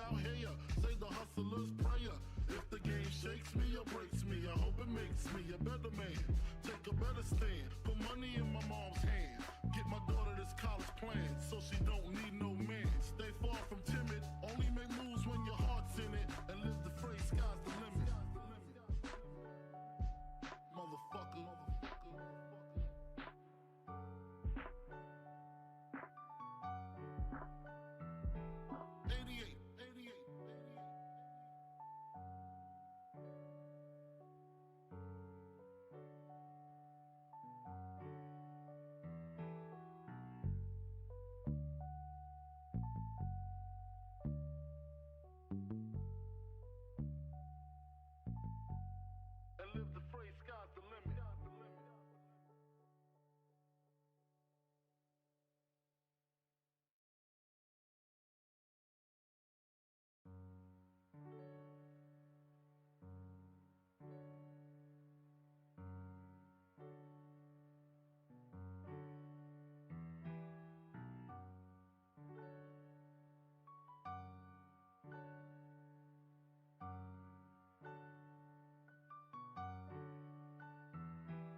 out here, say the hustler's prayer. If the game shakes me or breaks me, I hope it makes me a better man. Take a better stand, put money in my mom's hand. Get my daughter this college plan, so she don't need no man. Stay far from timid, only make moves when your heart's in it. And live the phrase, sky's the limit. Motherfucker. 88. And live the phrase, sky's the limit.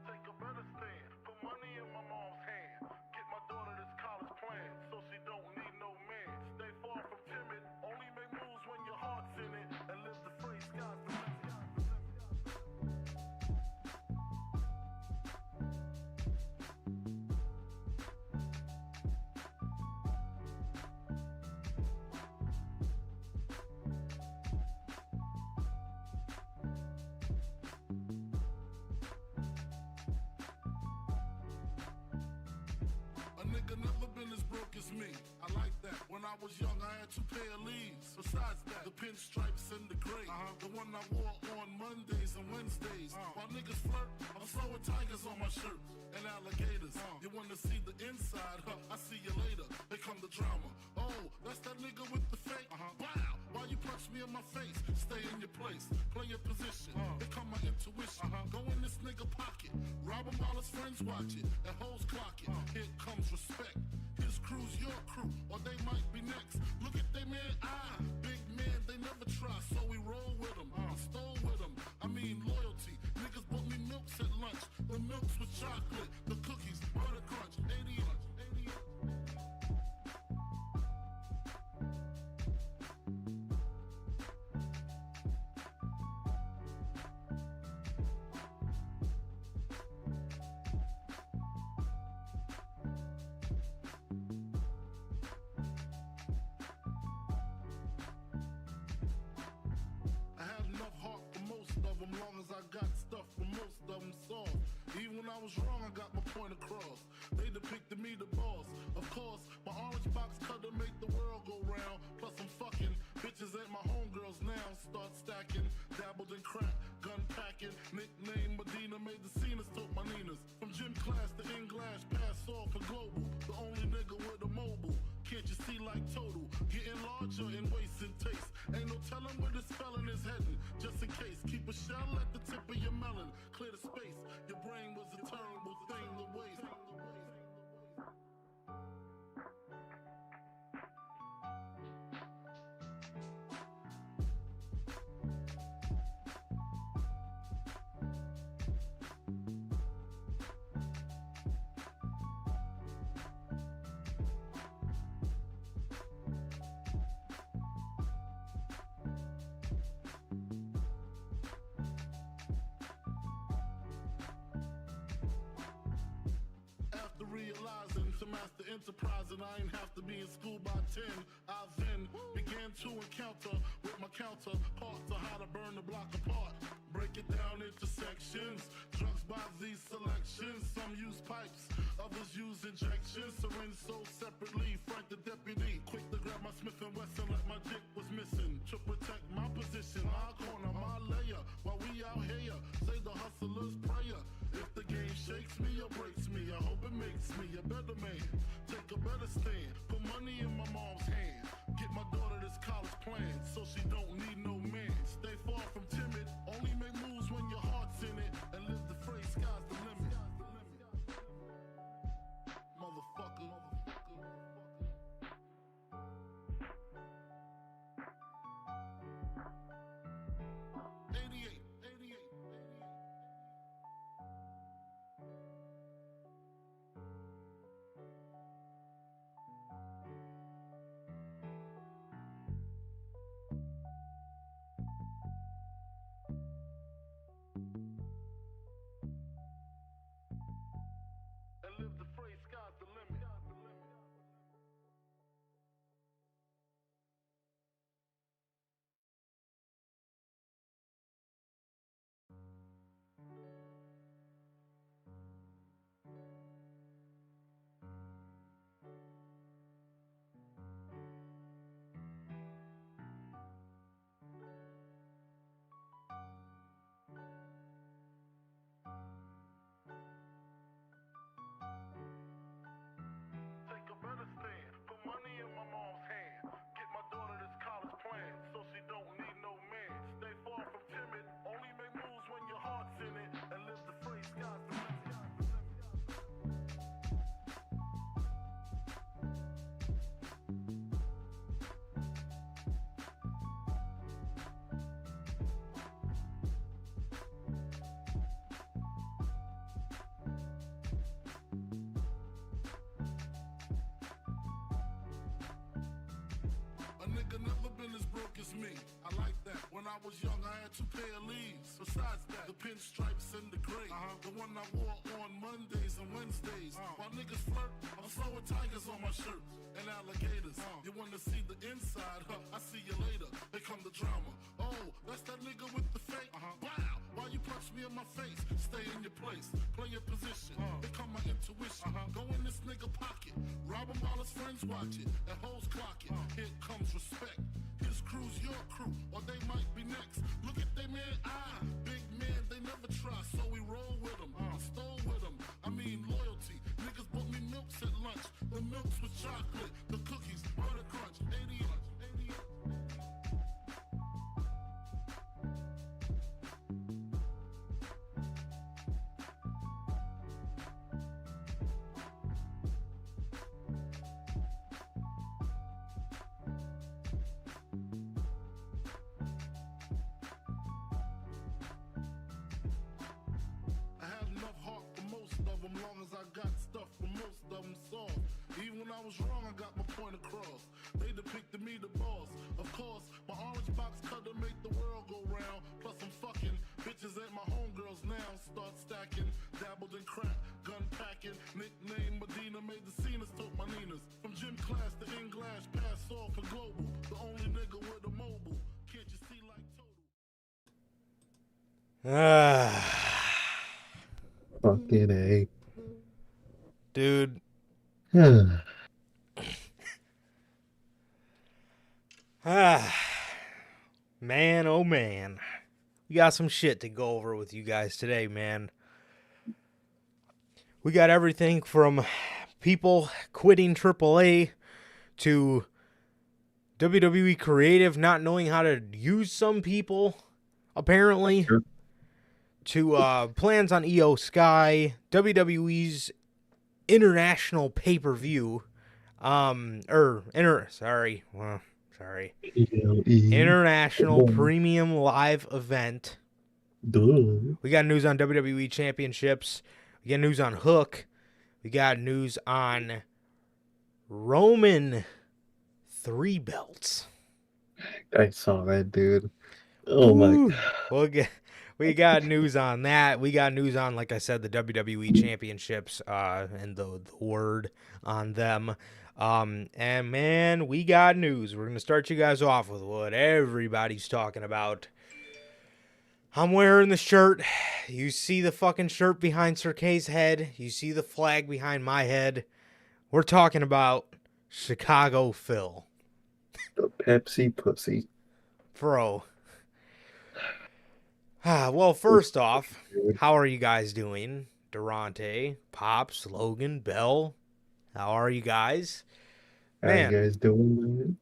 Take a better stand, put money in my mom's hand. Get my daughter this college plan, so she don't need no man. Stay far from timid, only make moves when your heart's in it. And live the phrase, sky's the limit. A nigga never been as broke as me. I like that. When I was young, I had 2 pair of leaves. Besides that, the pinstripes and the gray. The one I wore on Mondays and Wednesdays. While niggas flirt, I'm throwing tigers on my shirt and alligators. You wanna see the inside? I see you later. Here come the drama. Oh, that's that nigga with the fake. Wow, why you punch me in my face? Stay in your place, play your position. Here come my intuition. Go in this nigga pocket, rob him while his friends watch it, and hoes clock it. Here comes respect. His crew's your crew, or they might be next. Look at they man, big man, they never try, so we roll with them. I stole with them, I mean loyalty. Niggas bought me milks at lunch. The milks with chocolate, the cookies, butter crunch, 88. Long as I got stuff for most of them soft. Even when I was wrong, I got my point across. They depicted me the boss. Of course, my orange box cutter make the world go round. Plus I'm fucking bitches ain't my homegirls now. Start stacking, dabbled in crack, gun packing. Nickname Medina, made the scenes, took my Ninas. From gym class to English, pass off for global. The only nigga with a mobile. Can't you see like total? Getting larger in waist and taste. Ain't no telling where this felon is heading. Just in case, keep a shell at the tip of your melon. Clear the space. Your brain was a terrible thing to waste. Realizing to master enterprise and I ain't have to be in school by 10. I then began to encounter with my counterparts on how to burn the block apart. Break it down into sections. Drugs by these selections. Some use pipes, others use injections. Syringe sold separately. Frank the deputy, quick to grab my Smith & Wesson like my dick was missing. To protect my position, my corner, my layer. While we out here, say the hustler's prayer. If the game shakes me or breaks me, I hope it makes me a better man. Take a better stand, put money in my mom's hand. Get my daughter this college plan, so she don't need no man. Stay far from timid, only make moves when your heart's in it. And live the phrase, sky's the limit. Motherfucker. me. I like that. When I was young, I had 2 pair of leaves. Besides that, the pinstripes and the gray. The one I wore on Mondays and Wednesdays. While niggas flirt, I'm throwing tigers on my shirt and alligators. You wanna see the inside? Huh? I see you later. Here come the drama. Oh, that's that nigga with the fake. Wow, why you punch me in my face? Stay in your place, play your position. Here come my intuition. Go in this nigga pocket, rob him while his friends watch it, and hoes clock it. Here comes respect. His crew's your crew, or they might be next. Look at they man, big man, they never try, so we roll with them. I stole with them, I mean loyalty. Niggas bought me milks at lunch, the milks with chocolate, the cookies, butter crunch, 80 long as I got stuff for most of them soft. Even when I was wrong, I got my point across. They depicted me the boss. Of course, my orange box cutter make the world go round. Plus I'm fucking bitches ain't my homegirls now. Start stacking, dabbled in crack, gun packing. Nickname Medina, made the scenes, took my Ninas. From gym class to English, pass off for global. The only nigga with a mobile. Can't you see like total? Fucking A. Dude. Man, oh man. We got some shit to go over with you guys today, man. We got everything from people quitting AAA to WWE creative not knowing how to use some people, apparently. Sure. To plans on EO Sky, WWE's international pay-per-view, international premium live event. Duh. We got news on WWE championships. We got news on Hook. We got news on Roman 3 belts. I saw that, dude. Oh my God. We got news on that. We got news on, like I said, the WWE championships and the word on them. And, man, we got news. We're going to start you guys off with what everybody's talking about. I'm wearing the shirt. You see the fucking shirt behind Sir K's head. You see the flag behind my head. We're talking about Chicago Phil. The Pepsi pussy. Bro. Well, first off, how are you guys doing? Durante, Pops, Logan, Bell, how are you guys? Man, how you guys doing, man?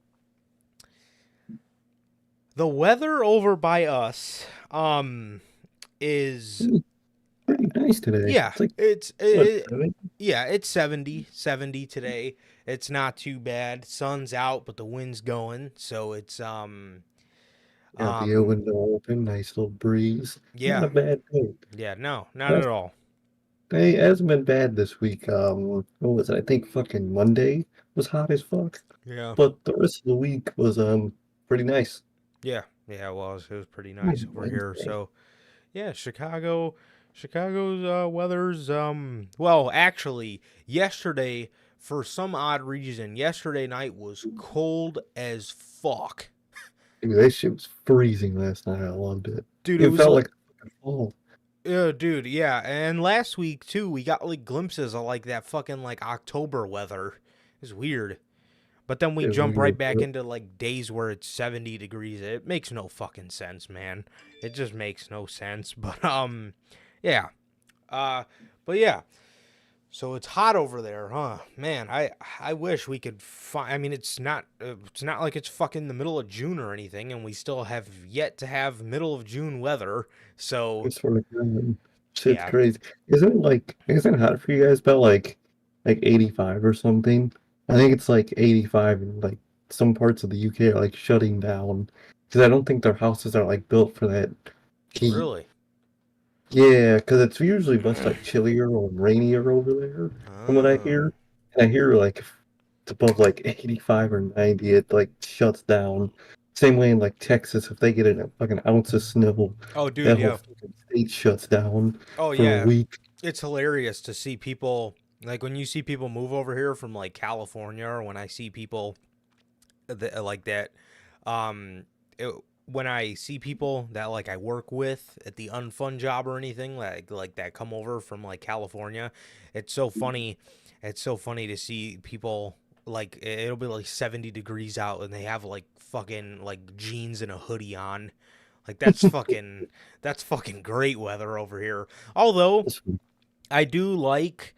The weather over by us is pretty nice today. Yeah, it's 70 today. It's not too bad. Sun's out, but the wind's going, so it's Got the window open, nice little breeze. Yeah. Not a bad day. Yeah, no, not at all. Hey, it hasn't been bad this week. What was it? I think fucking Monday was hot as fuck. Yeah. But the rest of the week was pretty nice. Yeah, well, it was pretty nice over here. So, yeah, Chicago's weather's well, actually, yesterday, for some odd reason, yesterday night was cold as fuck. Dude, that shit was freezing last night. I loved it. Dude, it felt like fall. Yeah, dude, yeah. And last week, too, we got, like, glimpses of, like, that fucking, like, October weather. It's weird. But then we jump right back into, like, days where it's 70 degrees. It makes no fucking sense, man. It just makes no sense. But, yeah. But, yeah. So it's hot over there, huh? Man, I wish we could find... I mean, it's not like it's fucking the middle of June or anything, and we still have yet to have middle of June weather, so... It's sort of shit's crazy. Isn't it hot for you guys about, like 85 or something? I think it's, like, 85 in, like, some parts of the UK are, like, shutting down, because I don't think their houses are, like, built for that heat. Really? Yeah, because it's usually much like chillier or rainier over there, from what I hear. And I hear like if it's above like 85 or 90, it like shuts down. Same way in like Texas, if they get a fucking ounce of snow, Oh, dude, that whole yeah. fucking state shuts down Oh, for a yeah. week. It's hilarious to see people, like when you see people move over here from like California, or when I see people like that, um, it, when I see people that like I work with at the unfun job or anything like that come over from like California, it's so funny. It's so funny to see people like it'll be like 70 degrees out and they have like fucking like jeans and a hoodie on. Like that's fucking great weather over here. Although I do like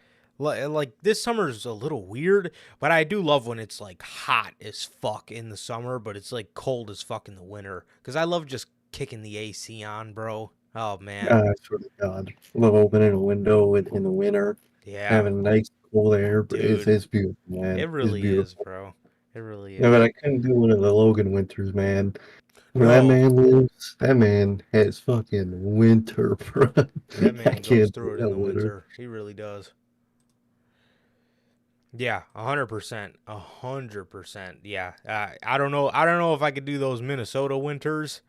this summer's a little weird, but I do love when it's like hot as fuck in the summer, but it's like cold as fuck in the winter. Cause I love just kicking the AC on, bro. Oh man, I swear to God, love opening a window in the winter, yeah, having nice cool air. dude, It's beautiful, man. it It's really is, beautiful. bro. It really Yeah, but is. I couldn't do one of the Logan winters, man. Where that No, man lives, that man has fucking winter, bro. that I man goes can't through do it in that the winter. winter. He really does. Yeah, 100%, 100%. Yeah, I don't know. I don't know if I could do those Minnesota winters.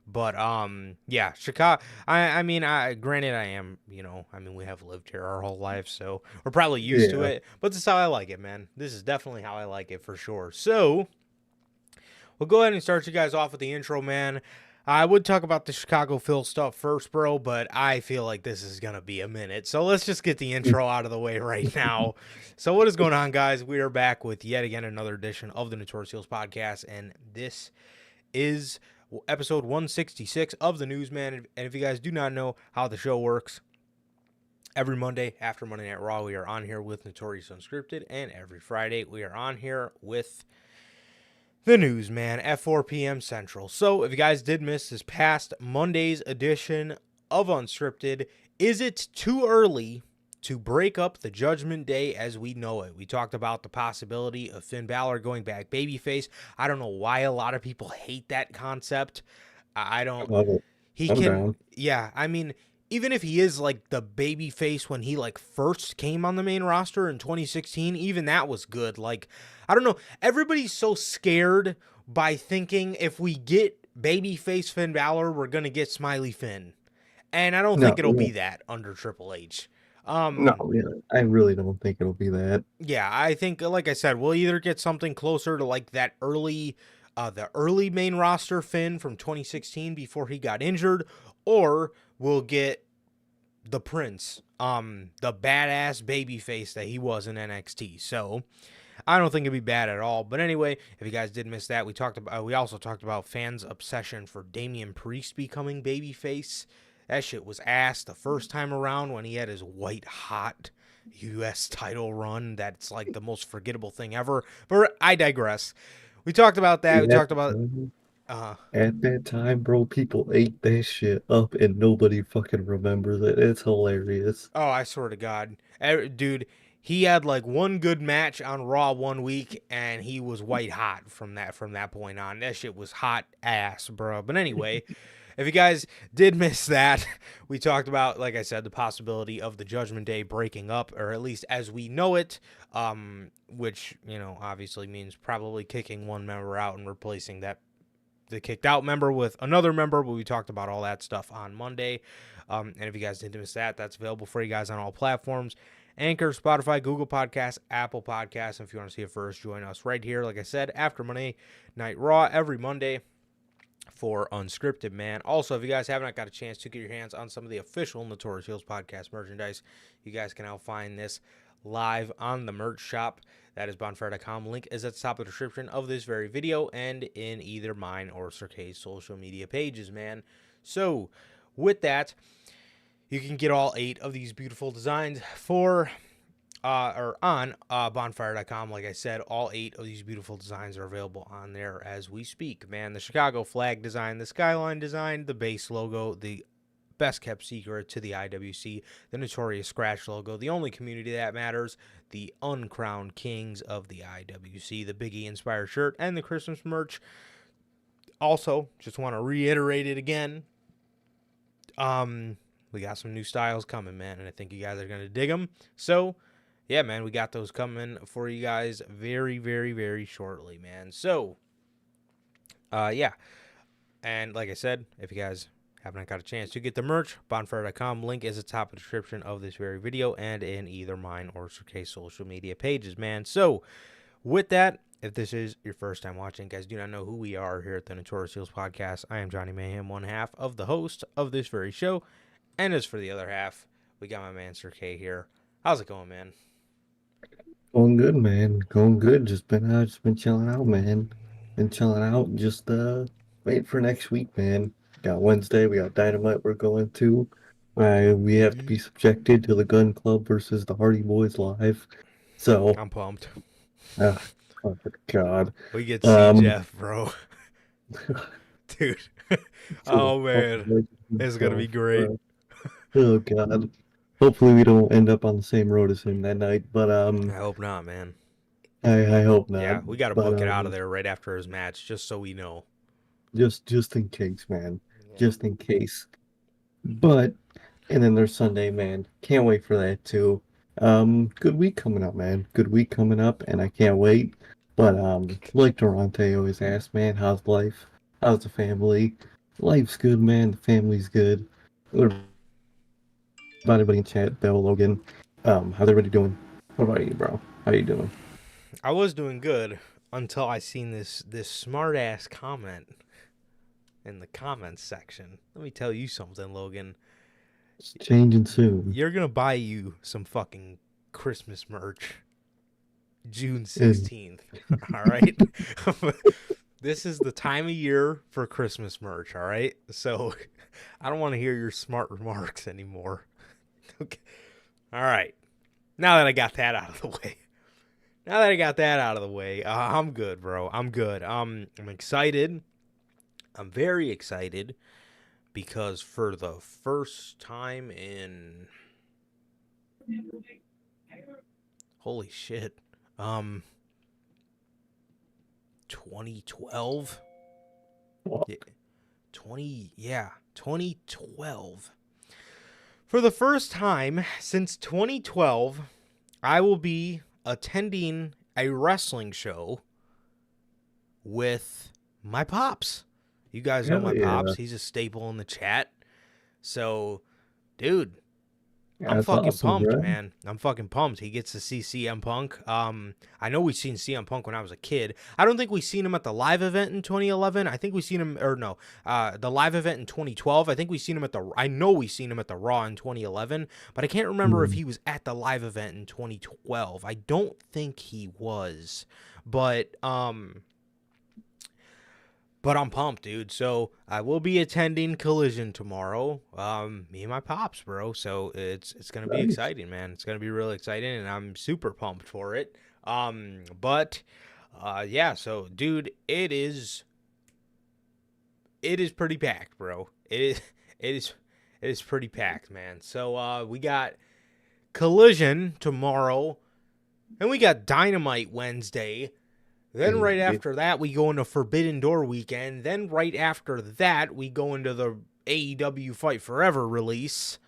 But yeah, Chicago. I mean, granted, I am. I mean, we have lived here our whole life, so we're probably used to Yeah. it. But this is how I like it, man. This is definitely how I like it for sure. So we'll go ahead and start you guys off with the intro, man. I would talk about the Chicago Phil stuff first, bro, but I feel like this is going to be a minute. So let's just get the intro out of the way right now. So what is going on, guys? We are back with yet again another edition of the Notorious podcast, and this is episode 166 of the Newsman. And if you guys do not know how the show works, every Monday after Monday Night Raw, we are on here with Notorious Unscripted, and every Friday we are on here with the Newsman at 4 p.m. Central. So if you guys did miss this past Monday's edition of Unscripted, is it too early to break up the Judgment Day as we know it? We talked about the possibility of Finn Balor going back babyface. I don't know why a lot of people hate that concept. I don't. I love it. He I'm can. down. Yeah, I mean, even if he is like the babyface when he like first came on the main roster in 2016, even that was good. Like, I don't know. Everybody's so scared by thinking if we get babyface Finn Balor, we're gonna get Smiley Finn, and I don't No, think it'll be that under Triple H. no, yeah, I really don't think it'll be that. Yeah, I think, like I said, we'll either get something closer to like that the early main roster Finn from 2016 before he got injured, or we'll get the Prince, the badass babyface that he was in NXT. So I don't think it'd be bad at all. But anyway, if you guys did miss that, we also talked about fans' obsession for Damian Priest becoming babyface. That shit was ass the first time around when he had his white hot U.S. title run. That's like the most forgettable thing ever. But I digress. We talked about that. We talked about. At that time, bro, people ate that shit up and nobody fucking remembers it. It's hilarious. Oh, I swear to God, dude, he had like one good match on Raw one week, and he was white hot from that point on. That shit was hot ass, bro. But anyway. If you guys did miss that, we talked about, like I said, the possibility of the Judgment Day breaking up, or at least as we know it, which, obviously means probably kicking one member out and replacing the kicked out member with another member, but we talked about all that stuff on Monday. And if you guys didn't miss that, that's available for you guys on all platforms. Anchor, Spotify, Google Podcasts, Apple Podcasts. And if you want to see it first, join us right here, like I said, after Monday Night Raw every Monday for Unscripted, man. Also, if you guys haven't got a chance to get your hands on some of the official Notorious Heels podcast merchandise, you guys can now find this live on the merch shop. That is bonfire.com. Link is at the top of the description of this very video and in either mine or Sir K's social media pages, man. So, with that, you can get all 8 of these beautiful designs on bonfire.com. Like I said, all 8 of these beautiful designs are available on there as we speak, man. The Chicago flag design, the skyline design, the base logo, the best kept secret to the IWC, the Notorious Scratch logo, the only community that matters, the uncrowned kings of the IWC, the Big E inspired shirt, and the Christmas merch. Also, just want to reiterate it again. We got some new styles coming, man, and I think you guys are going to dig them. So, yeah, man, we got those coming for you guys very, very, very shortly, man. So, Yeah. And like I said, if you guys haven't got a chance to get the merch, bonfire.com, link is at the top of the description of this very video and in either mine or Cirque's social media pages, man. So, with that, if this is your first time watching, guys, do not know who we are here at the Notorious Podcast. I am Johnny Mayhem, one half of the host of this very show. And as for the other half, we got my man Cirque here. How's it going, man? Going good, man. Going good. Just been chilling out, man. Been chilling out. Just waiting for next week, man. Got Wednesday. We got Dynamite. We're going to. We have to be subjected to the Gun Club versus the Hardy Boys live. So I'm pumped. oh God. We get to see Jeff, bro. Dude. Oh man. It's gonna be great. Oh God. Hopefully we don't end up on the same road as him that night. But I hope not, man. I hope not. Yeah, we gotta book it out of there right after his match, just so we know. Just in case, man. Yeah. Just in case. But and then there's Sunday, man. Can't wait for that too. Good week coming up, man. Good week coming up, and I can't wait. But like Durante always asks, man, how's life? How's the family? Life's good, man. The family's good. What about everybody in chat? Bell, Logan, how's everybody doing? What about you, bro? How you doing? I was doing good until I seen this smart ass comment in the comments section. Let me tell you something, Logan. It's changing soon. You're gonna buy you some fucking Christmas merch June 16th. All right. This is the time of year for Christmas merch. All right. So I don't want to hear your smart remarks anymore. Okay. All right. Now that I got that out of the way. I'm good, bro. I'm good. I'm excited. I'm very excited because for the first time in holy shit, 2012. What? 2012. For the first time since 2012, I will be attending a wrestling show with my pops. You guys know my pops. He's a staple in the chat. So, dude, I'm fucking pumped, bro. Man. I'm fucking pumped. He gets to see CM Punk. I know we've seen CM Punk when I was a kid. I don't think we've seen him at the live event in 2011. I think we've seen him, the live event in 2012. I think we've seen him I know we've seen him at the Raw in 2011, but I can't remember if he was at the live event in 2012. I don't think he was, but I'm pumped, dude. So I will be attending Collision tomorrow. Me and my pops, bro. So it's gonna be exciting, man. It's gonna be really exciting, and I'm super pumped for it. Yeah. So, dude, it is pretty packed, bro. It is pretty packed, man. So we got Collision tomorrow, and we got Dynamite Wednesday. Then right after that, we go into Forbidden Door weekend. Then right after that, we go into the AEW Fight Forever release.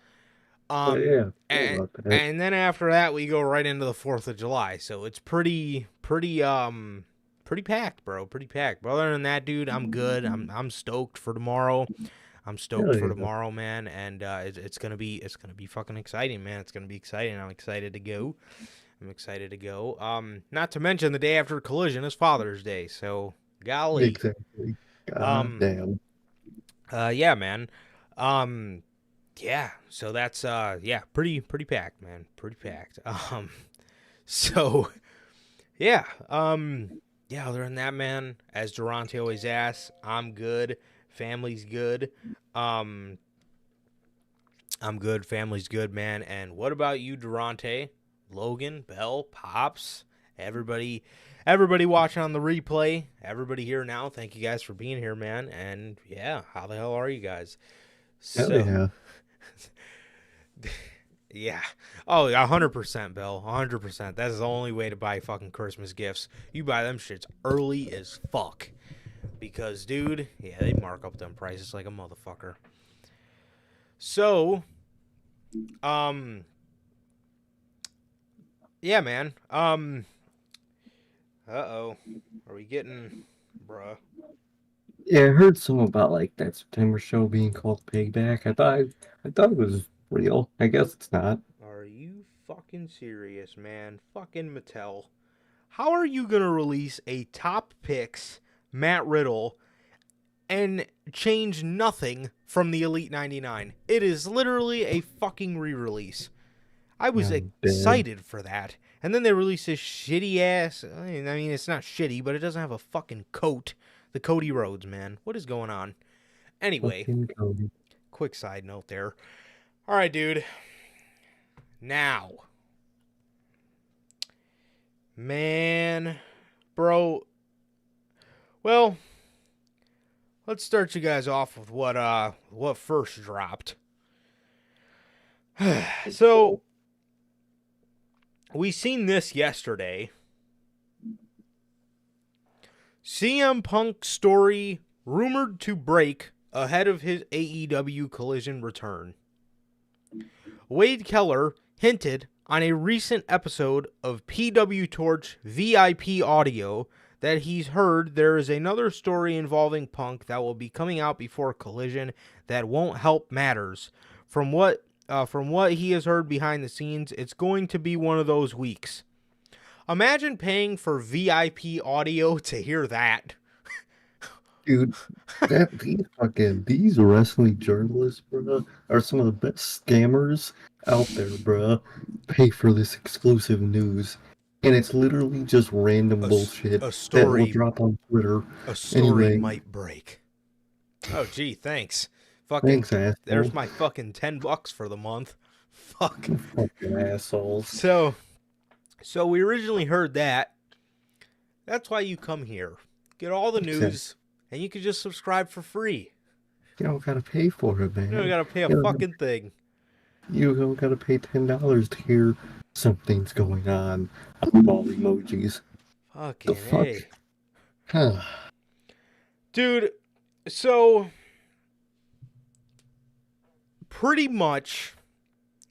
And then after that, we go right into the 4th of July. So it's pretty packed, bro. Pretty packed. But other than that, dude, I'm good. I'm stoked for tomorrow. I'm stoked for tomorrow, man. And it's gonna be fucking exciting, man. It's gonna be exciting. I'm excited to go. Not to mention the day after Collision is Father's Day, so golly. Exactly. God damn. Yeah, man. Yeah, so that's pretty packed, man. Pretty packed. So yeah. Yeah, other than that, man, as Durante always asks, I'm good. Family's good. I'm good. Family's good, man. And what about you, Durante? Logan, Bell, Pops, everybody watching on the replay, everybody here now, thank you guys for being here, man. And yeah, how the hell are you guys? So, yeah. Oh, 100%, Bell. 100%. That's the only way to buy fucking Christmas gifts. You buy them shits early as fuck. Because, dude, yeah, they mark up them prices like a motherfucker. So, yeah, man. Uh-oh. Are we getting... Bruh. Yeah, I heard some about like that September show being called Payback. I thought it was real. I guess it's not. Are you fucking serious, man? Fucking Mattel. How are you gonna release a top picks Matt Riddle and change nothing from the Elite 99? It is literally a fucking re-release. I was I'm dead. excited for that. And then they released this shitty ass. I mean, it's not shitty, but it doesn't have a fucking coat. The Cody Rhodes, man. What is going on? Anyway, Fucking Cody. quick side note there. All right, dude. Now, man, bro. Well, let's start you guys off with what first dropped. So, we seen this yesterday. CM Punk story rumored to break ahead of his AEW Collision return. Wade Keller hinted on a recent episode of PW Torch VIP audio that he's heard there is another story involving Punk that will be coming out before Collision that won't help matters. From what he has heard behind the scenes, it's going to be one of those weeks. Imagine paying for VIP audio to hear that. Dude, these wrestling journalists, bro, are some of the best scammers out there, bro. Pay for this exclusive news, and it's literally just random bullshit A that will story, drop on Twitter. a story Anyway. might break. Oh, gee, thanks. Fucking, Thanks, asshole. there's my fucking $10 for the month. Fuck. Fucking assholes. So we originally heard that. That's why you come here. Get all the news, and you can just subscribe for free. You don't gotta pay for it, man. You don't gotta pay a fucking thing. You don't gotta pay $10 to hear something's going on. Ball emojis. Fucking The fuck? hey. Huh. Dude, so pretty much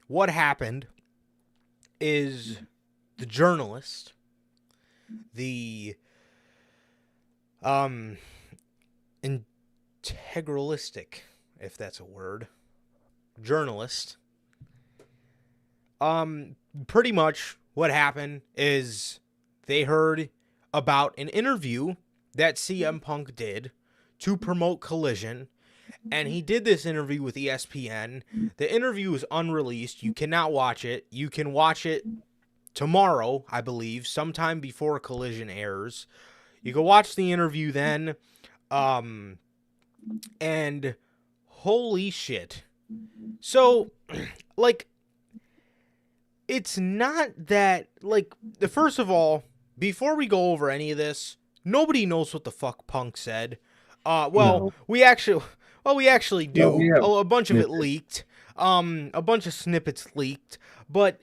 what happened is the journalist, the integralistic, if that's a word, journalist, pretty much what happened is they heard about an interview that CM Punk did to promote Collision, and he did this interview with ESPN. The interview is unreleased. You cannot watch it. You can watch it tomorrow, I believe, sometime before Collision airs. You can watch the interview then, and holy shit. So, like, it's not that, like, first of all, before we go over any of this, nobody knows what the fuck Punk said. No. we actually do. No, we have A bunch of it snippets. leaked. A bunch of snippets leaked, but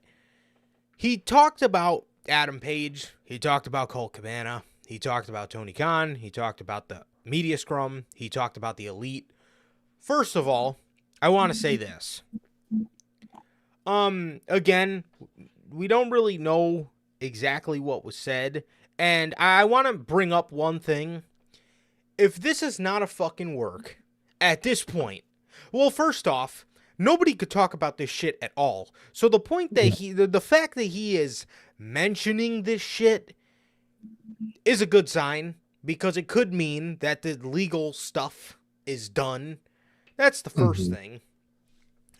he talked about Adam Page. He talked about Colt Cabana. He talked about Tony Khan. He talked about the media scrum. He talked about the Elite. First of all, I want to say this. Again, we don't really know exactly what was said, and I want to bring up one thing. If this is not a fucking work at this point, well, first off, nobody could talk about this shit at all. So the point that the fact that he is mentioning this shit is a good sign, because it could mean that the legal stuff is done. That's the first thing.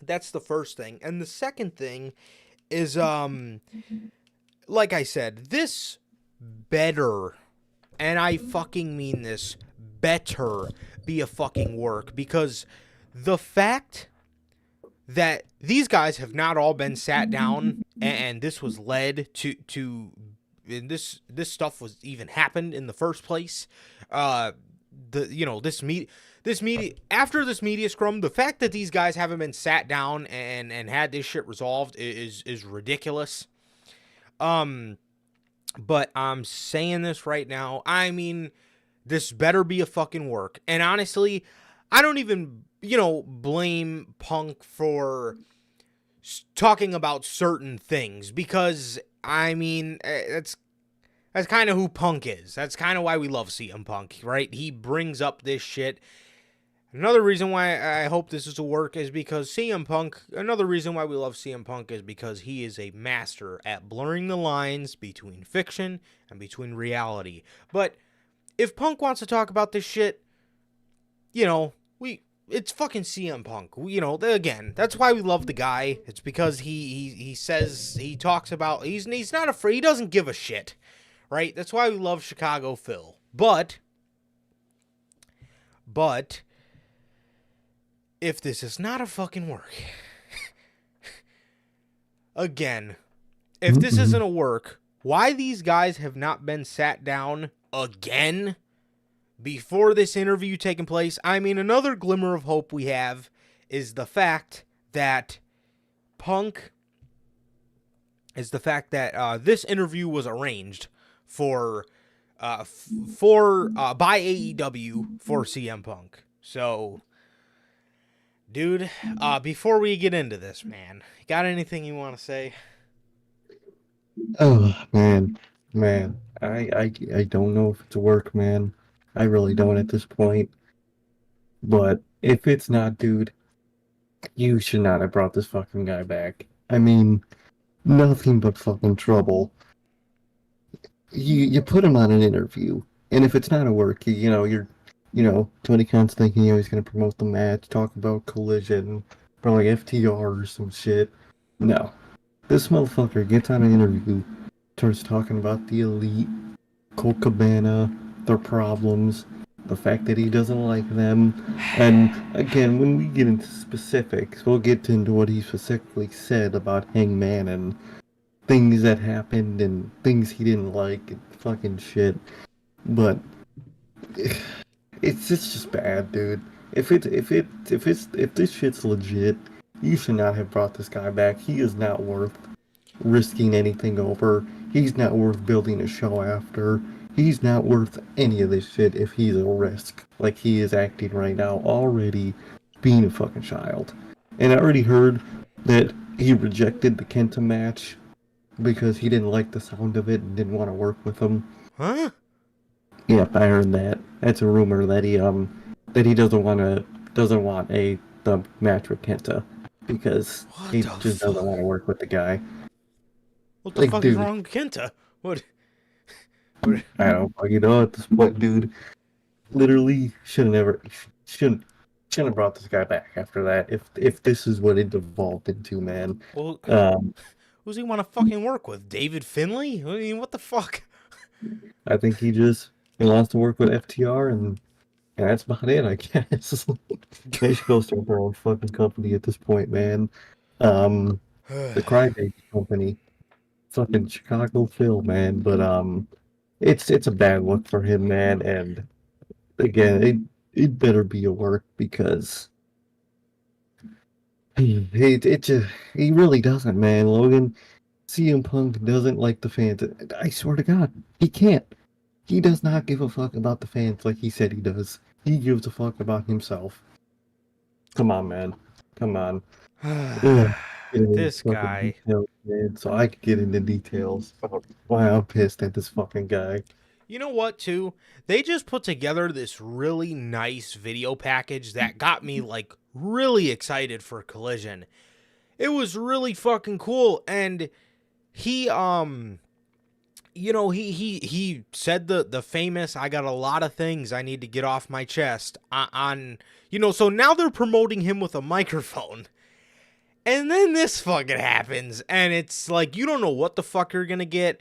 That's the first thing. And the second thing is, like I said, this better, and I fucking mean this, better be a fucking work, because the fact that these guys have not all been sat down and this was led to and this stuff was even happened in the first place. This media after this media scrum, the fact that these guys haven't been sat down and had this shit resolved is ridiculous. But I'm saying this right now. I mean, this better be a fucking work. And honestly, I don't even, blame Punk for talking about certain things, because I mean, That's kind of who Punk is. That's kind of why we love CM Punk, right? He brings up this shit. Another reason why I hope this is a work is because CM Punk, another reason why we love CM Punk is because he is a master at blurring the lines between fiction and between reality. But if Punk wants to talk about this shit, you know, it's fucking CM Punk. You know, again, that's why we love the guy. It's because he says, he talks about, he's not afraid, he doesn't give a shit, right? That's why we love Chicago Phil. But if this is not a fucking work, again, if this isn't a work, why these guys have not been sat down again before this interview taking place? I mean, another glimmer of hope we have is the fact that this interview was arranged by AEW for CM Punk. So, dude, before we get into this, man, got anything you want to say? Oh, man. I don't know if it's a work, man. I really don't at this point. But if it's not, dude, you should not have brought this fucking guy back. I mean, nothing but fucking trouble. You put him on an interview, and if it's not a work, you're Tony Khan's thinking he's gonna promote the match, talk about Collision, probably FTR or some shit. No. This motherfucker gets on an interview, starts talking about the Elite, Colt Cabana, their problems, the fact that he doesn't like them, and again, when we get into specifics, we'll get into what he specifically said about Hangman and things that happened and things he didn't like and fucking shit. But it's just bad, dude. If this shit's legit, you should not have brought this guy back. He is not worth risking anything over. He's not worth building a show after. He's not worth any of this shit if he's a risk like he is acting right now, already being a fucking child. And I already heard that he rejected the Kenta match because he didn't like the sound of it and didn't want to work with him. Huh? Yep, I heard that. That's a rumor that he doesn't want the match with Kenta because he just doesn't want to work with the guy. What the fuck is wrong with Kenta? What? I don't fucking know at this point, dude. Literally shouldn't have brought this guy back after that. If this is what it devolved into, man. Well, who's he want to fucking work with? David Finlay? I mean, what the fuck? I think he wants to work with FTR, and that's about it, I guess. They should go start their own fucking company at this point, man. The Crybaby Company. Fucking Chicago Phil, man. But it's a bad look for him, man. And again, it better be a work because he really doesn't, man. Logan, CM Punk doesn't like the fans. I swear to God, he can't. He does not give a fuck about the fans like he said he does. He gives a fuck about himself. Come on, man. Come on. This guy. Details, man, so I could get into details about why I'm pissed at this fucking guy. You know what, too? They just put together this really nice video package that got me, like, really excited for Collision. It was really fucking cool, and he said the famous, I got a lot of things I need to get off my chest so now they're promoting him with a microphone. And then this fucking happens, and it's like, you don't know what the fuck you're gonna get.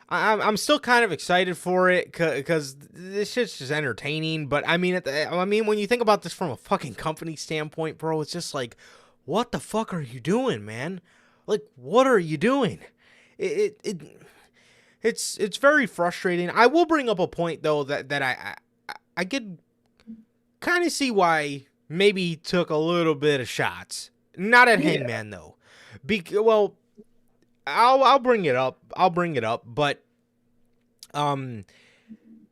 I'm still kind of excited for it, because this shit's just entertaining, but I mean, when you think about this from a fucking company standpoint, bro, it's just like, what the fuck are you doing, man? Like, what are you doing? It's very frustrating. I will bring up a point, though, that I could kind of see why maybe he took a little bit of shots. Not at Hangman, though. I'll bring it up. But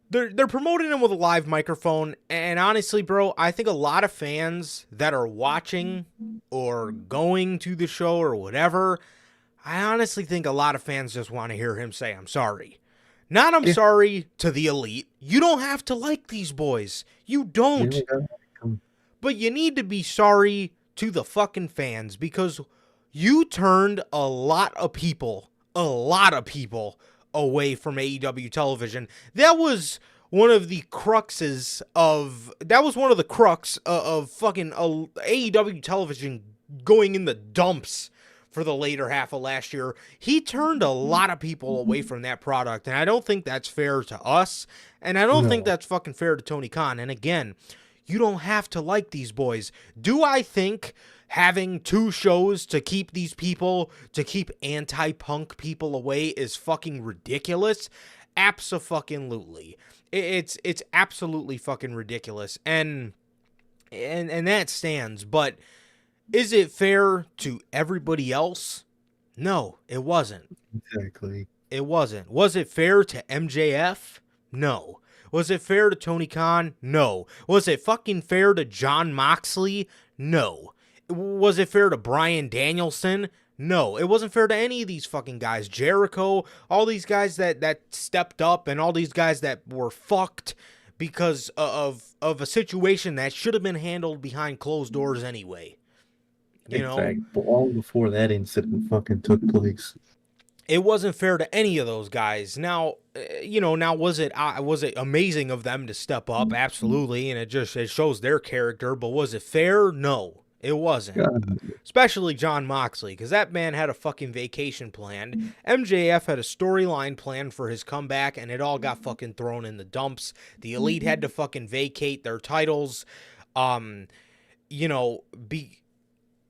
they're promoting him with a live microphone, and honestly, bro, I think a lot of fans that are watching or going to the show or whatever, I honestly think a lot of fans just want to hear him say, I'm sorry. Not I'm sorry to the Elite. You don't have to like these boys. You don't. But you need to be sorry to the fucking fans because you turned a lot of people away from AEW television. That was one of the crux of fucking AEW television going in the dumps for the later half of last year. He turned a lot of people away from that product, and I don't think that's fair to us, and I don't think that's fucking fair to Tony Khan. And again, you don't have to like these boys. Do I think having 2 shows to keep these people, to keep anti-punk people away is fucking ridiculous? Abso-fucking-lutely. It's absolutely fucking ridiculous. And that stands, but is it fair to everybody else? No, it wasn't. Exactly. It wasn't. Was it fair to MJF? No. Was it fair to Tony Khan? No. Was it fucking fair to Jon Moxley? No. Was it fair to Bryan Danielson? No. It wasn't fair to any of these fucking guys. Jericho, all these guys that stepped up, and all these guys that were fucked because of a situation that should have been handled behind closed doors anyway. You know, long before that incident fucking took place. It wasn't fair to any of those guys. Now, was it amazing of them to step up? Absolutely, and it shows their character. But was it fair? No, it wasn't. God. Especially Jon Moxley, because that man had a fucking vacation planned. MJF had a storyline planned for his comeback, and it all got fucking thrown in the dumps. The Elite had to fucking vacate their titles,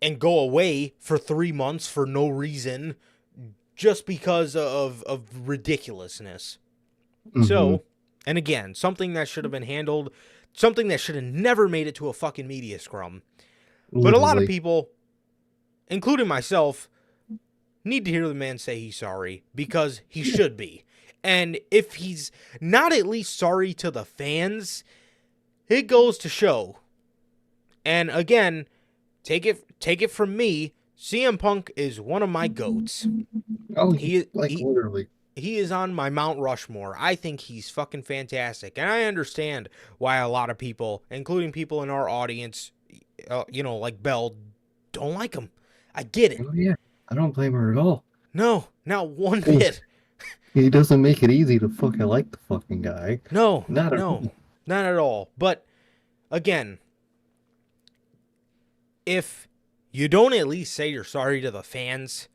and go away for 3 months for no reason, just because of ridiculousness. Mm-hmm. So, and again, something that should have been handled, something that should have never made it to a fucking media scrum. Literally. But a lot of people, including myself, need to hear the man say he's sorry, because he should be. And if he's not at least sorry to the fans, it goes to show. And again, take it from me, CM Punk is one of my goats. Oh, literally. He is on my Mount Rushmore. I think he's fucking fantastic. And I understand why a lot of people, including people in our audience, like Belle, don't like him. I get it. Oh, yeah. I don't blame her at all. No, not one bit. He doesn't make it easy to fucking like the fucking guy. No, not at all. But, again, if you don't at least say you're sorry to the fans,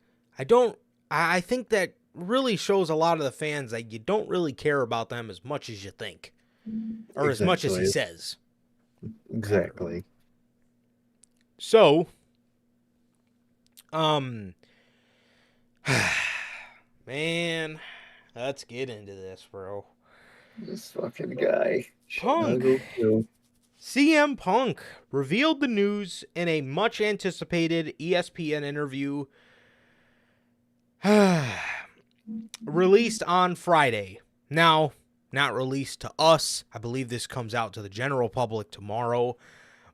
I think that really shows a lot of the fans that you don't really care about them as much as you think. Or as much as he says. Exactly. So, man, let's get into this, bro. This fucking guy. Punk. CM Punk revealed the news in a much-anticipated ESPN interview released on Friday. Now, not released to us. I believe this comes out to the general public tomorrow,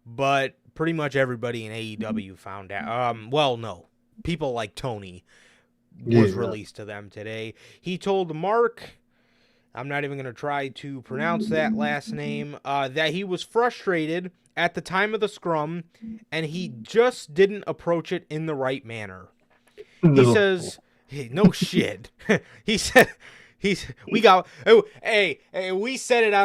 but pretty much everybody in AEW found out. No. People like Tony was released to them today. He told Mark, I'm not even going to try to pronounce that last name, that he was frustrated at the time of the scrum, and he just didn't approach it in the right manner. No. He says, hey, no shit. We said it out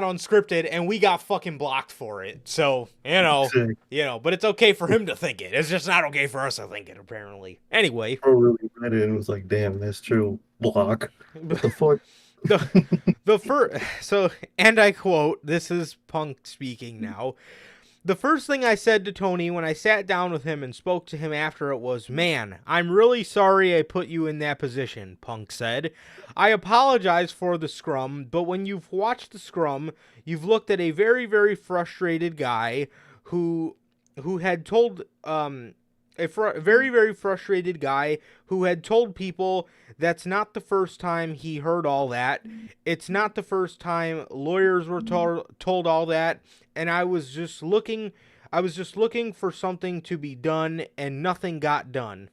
unscripted, and we got fucking blocked for it. So, but it's okay for him to think it. It's just not okay for us to think it, apparently. Anyway. I really read it and was like, damn, that's true. Block. What the fuck? The first, so, and I quote, this is Punk speaking now. The first thing I said to Tony when I sat down with him and spoke to him after it was, man, I'm really sorry I put you in that position, Punk said. I apologize for the scrum, but when you've watched the scrum, you've looked at a very, very frustrated guy who had told, very, very frustrated guy who had told people that's not the first time he heard all that. It's not the first time lawyers were told all that. And I was just looking for something to be done, and nothing got done.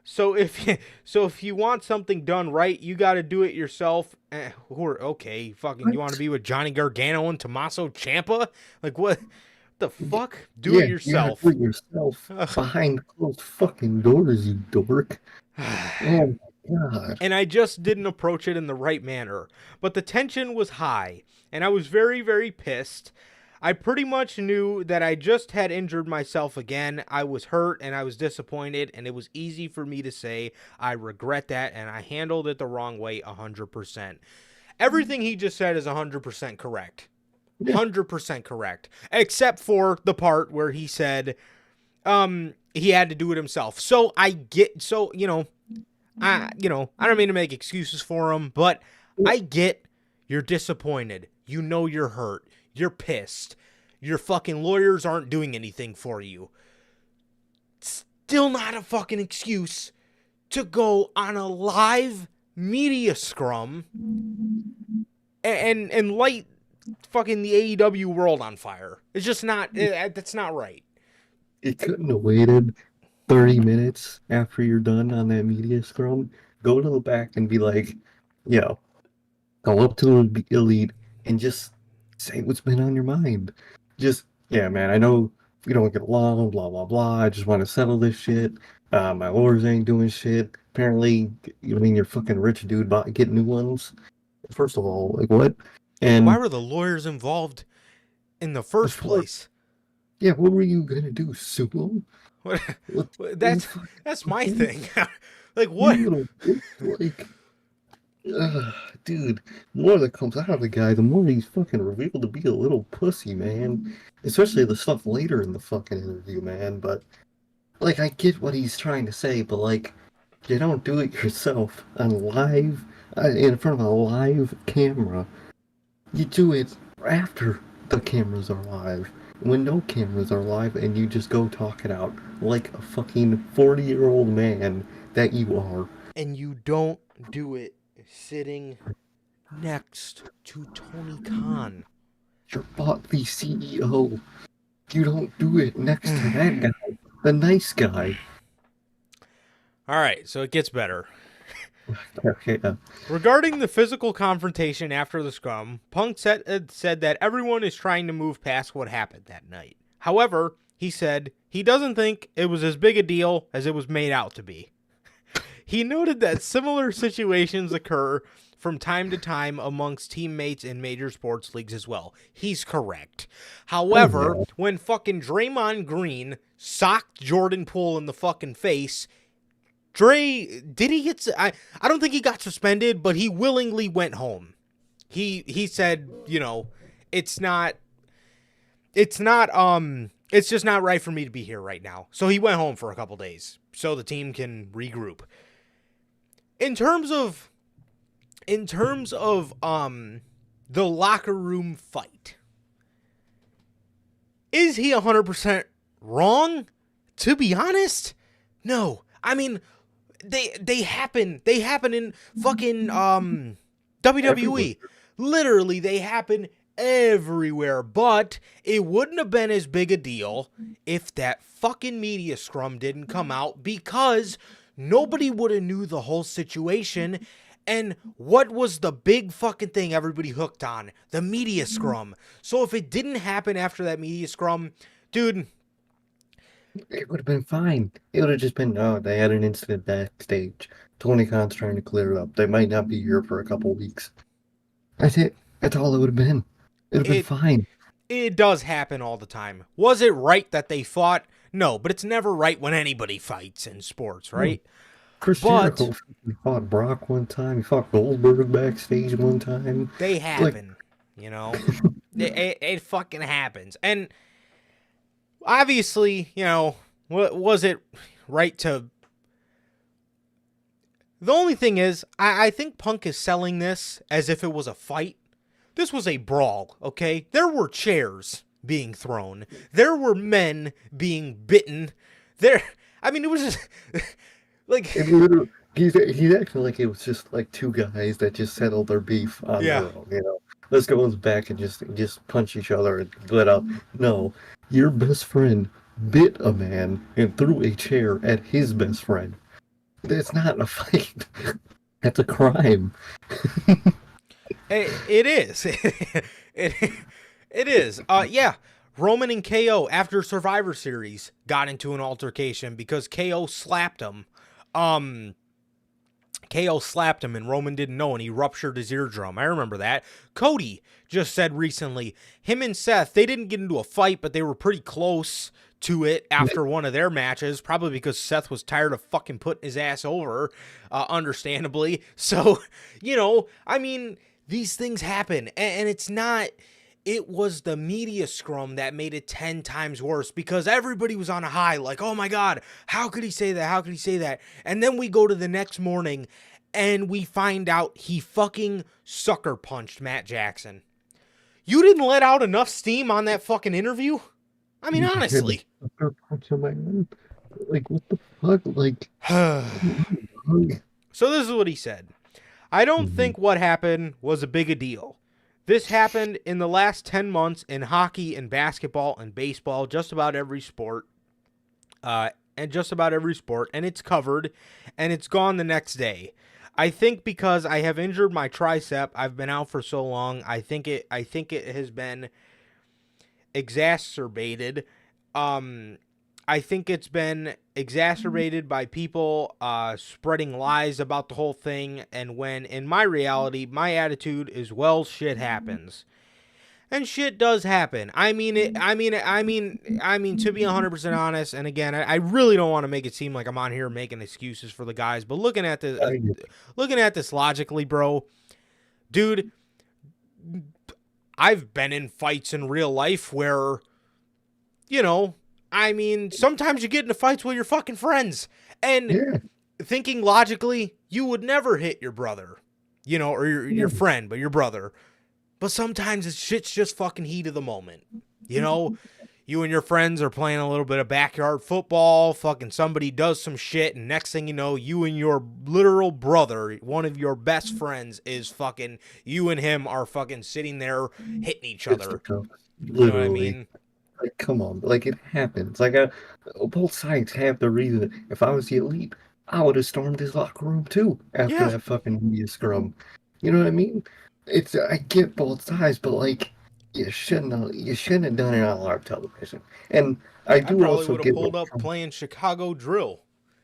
So if you want something done right, you got to do it yourself. Or okay, fucking, you want to be with Johnny Gargano and Tommaso Ciampa? Like what the fuck? Do it Yeah, you gotta do yourself. it yourself behind closed fucking doors, you dork. Oh my god. And I just didn't approach it in the right manner. But the tension was high, and I was very, very pissed. I pretty much knew that I just had injured myself again. I was hurt and I was disappointed, and it was easy for me to say I regret that, and I handled it the wrong way 100%. Everything he just said is 100% correct. 100% correct. Except for the part where he said he had to do it himself. So I get, so, I don't mean to make excuses for him, but I get you're disappointed. You know you're hurt. You're pissed. Your fucking lawyers aren't doing anything for you. Still not a fucking excuse to go on a live media scrum and light fucking the AEW world on fire. It's just not, that's not right. You couldn't have waited 30 minutes after you're done on that media scrum. Go to the back and be like, yo, go up to the elite and just say what's been on your mind. Just, yeah, man, I know we don't get along, blah, blah, blah. I just want to settle this shit. My lawyers ain't doing shit. Apparently, you're fucking rich dude, get new ones. First of all, like, what? And why were the lawyers involved in the first place? Yeah, what were you gonna do? Sue them? That's my thing. Like, what? Like, dude, the more that comes out of the guy, the more he's fucking revealed to be a little pussy, man. Especially the stuff later in the fucking interview, man. But, like, I get what he's trying to say, but, like, you don't do it yourself on live, in front of a live camera. You do it after the cameras are live. When no cameras are live, and you just go talk it out like a fucking 40-year-old man that you are. And you don't do it sitting next to Tony Khan. You're the CEO. You don't do it next to that guy, the nice guy. All right, so it gets better. Okay. Regarding the physical confrontation after the scrum, Punk said that everyone is trying to move past what happened that night. However, he said he doesn't think it was as big a deal as it was made out to be. He noted that similar situations occur from time to time amongst teammates in major sports leagues as well. He's correct. However, when fucking Draymond Green socked Jordan Poole in the fucking face, did he get? I don't think he got suspended, but he willingly went home. He said, it's just not right for me to be here right now. So he went home for a couple days so the team can regroup. In terms of the locker room fight, is he 100% wrong? To be honest, no. I mean, they happen in fucking WWE. Literally, they happen everywhere. But it wouldn't have been as big a deal if that fucking media scrum didn't come out, because nobody would have knew the whole situation. And what was the big fucking thing everybody hooked on? The media scrum. So if it didn't happen after that media scrum, dude, it would have been fine. It would have just been, they had an incident backstage. Tony Khan's trying to clear it up. They might not be here for a couple weeks. That's it. That's all it would have been. It would have been fine. It does happen all the time. Was it right that they fought? No, but it's never right when anybody fights in sports, right? Chris Jericho fought Brock one time. He fought Goldberg backstage one time. They happen, it fucking happens. And obviously, was it right to... The only thing is, I think Punk is selling this as if it was a fight. This was a brawl, okay? There were chairs being thrown. There were men being bitten. It was just... like... He's acting like it was just like two guys that just settled their beef on their own, Let's go back and just punch each other and let out. No, your best friend bit a man and threw a chair at his best friend. It's not a fight. That's a crime. It is. It is. Yeah. Roman and KO after Survivor Series got into an altercation because KO slapped him. KO slapped him and Roman didn't know and he ruptured his eardrum. I remember that. Cody just said recently, him and Seth, they didn't get into a fight, but they were pretty close to it after one of their matches, probably because Seth was tired of fucking putting his ass over, understandably. So, I mean, these things happen, and it's not... It was the media scrum that made it 10 times worse because everybody was on a high, like, oh my God, how could he say that? How could he say that? And then we go to the next morning and we find out he fucking sucker punched Matt Jackson. You didn't let out enough steam on that fucking interview? I mean, honestly. Sucker punch on my head? Like, what the fuck? Like, so this is what he said. I don't think what happened was a big a deal. This happened in the last 10 months in hockey and basketball and baseball, just about every sport, and it's covered, and it's gone the next day. I think because I have injured my tricep, I've been out for so long, I think it has been exacerbated. I think it's been exacerbated by people spreading lies about the whole thing, and when in my reality, my attitude is, well, shit happens. And shit does happen. I mean, to be 100% honest, and again, I really don't want to make it seem like I'm on here making excuses for the guys, but looking at this logically, bro, dude, I've been in fights in real life where, sometimes you get into fights with your fucking friends. And thinking logically, you would never hit your brother, or your friend, but your brother. But sometimes shit's just fucking heat of the moment. You and your friends are playing a little bit of backyard football, fucking somebody does some shit, and next thing you know, you and your literal brother, one of your best friends, is fucking, you and him are fucking sitting there hitting each other. You know what I mean? Like, come on, like, it happens. Like, both sides have the reason. If I was the Elite, I would have stormed his locker room too after that fucking media scrum. You know what I mean? I get both sides, but like, you shouldn't have done it on live television. And I probably would have pulled up playing Chicago drill.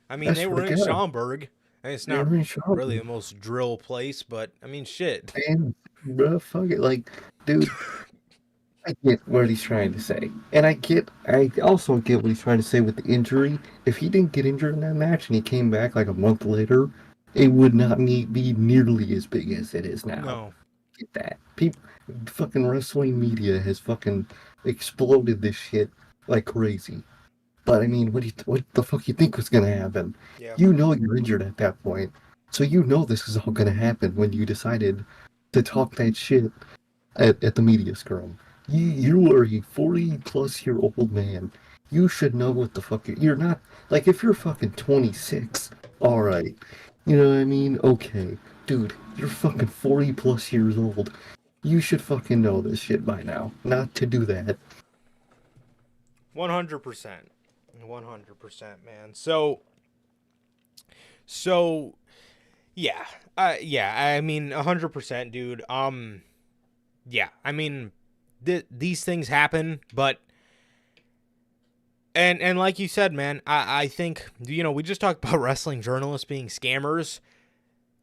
I mean, they were in Schaumburg. And it's not really the most drill place, but I mean, shit. Man, bro, fuck it. Like, dude, I get what he's trying to say. And I also get what he's trying to say with the injury. If he didn't get injured in that match and he came back like a month later, it would not be nearly as big as it is now. No. Get that. Fucking wrestling media has fucking exploded this shit like crazy. But I mean, what the fuck you think was gonna happen? Yeah. You know you're injured at that point. So you know this is all gonna happen when you decided to talk that shit at the media scrum. You are a 40-plus-year-old man. You should know what the fuck you're not. Like, if you're fucking 26, alright. You know what I mean? Okay. Dude, you're fucking 40-plus years old. You should fucking know this shit by now. Not to do that. 100%. 100%, man. So, yeah. I mean, 100%, dude. Yeah, I mean... these things happen, but and like you said, man, I think, we just talked about wrestling journalists being scammers.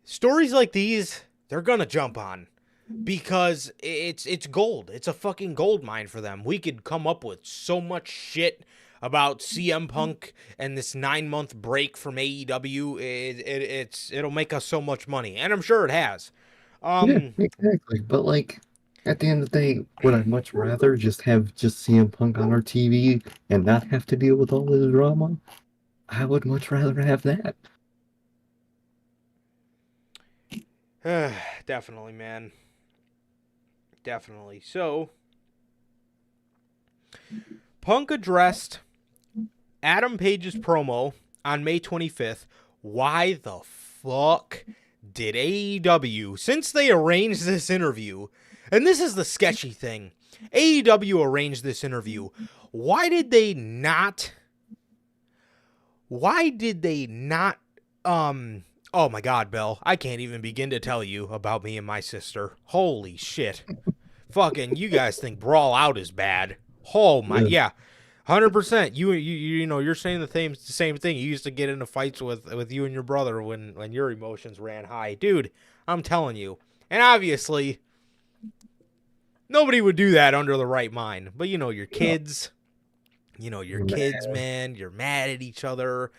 Stories like these, they're gonna jump on because it's gold. It's a fucking gold mine for them. We could come up with so much shit about CM Punk and this 9-month break from AEW. It'll make us so much money, and I'm sure it has. Yeah, exactly. But like, at the end of the day, would I much rather just have CM Punk on our TV and not have to deal with all this drama? I would much rather have that. Definitely, man. Definitely. So, Punk addressed Adam Page's promo on May 25th. Why the fuck did AEW, since they arranged this interview... And this is the sketchy thing. AEW arranged this interview. Why did they not Oh my God, Bill, I can't even begin to tell you about me and my sister. Holy shit. Fucking, you guys think Brawl Out is bad. Oh my, yeah. 100%. You know, you're saying the same thing. You used to get into fights with you and your brother when your emotions ran high. Dude, I'm telling you. And obviously, nobody would do that under the right mind. But you know, your kids, man, you're mad at each other.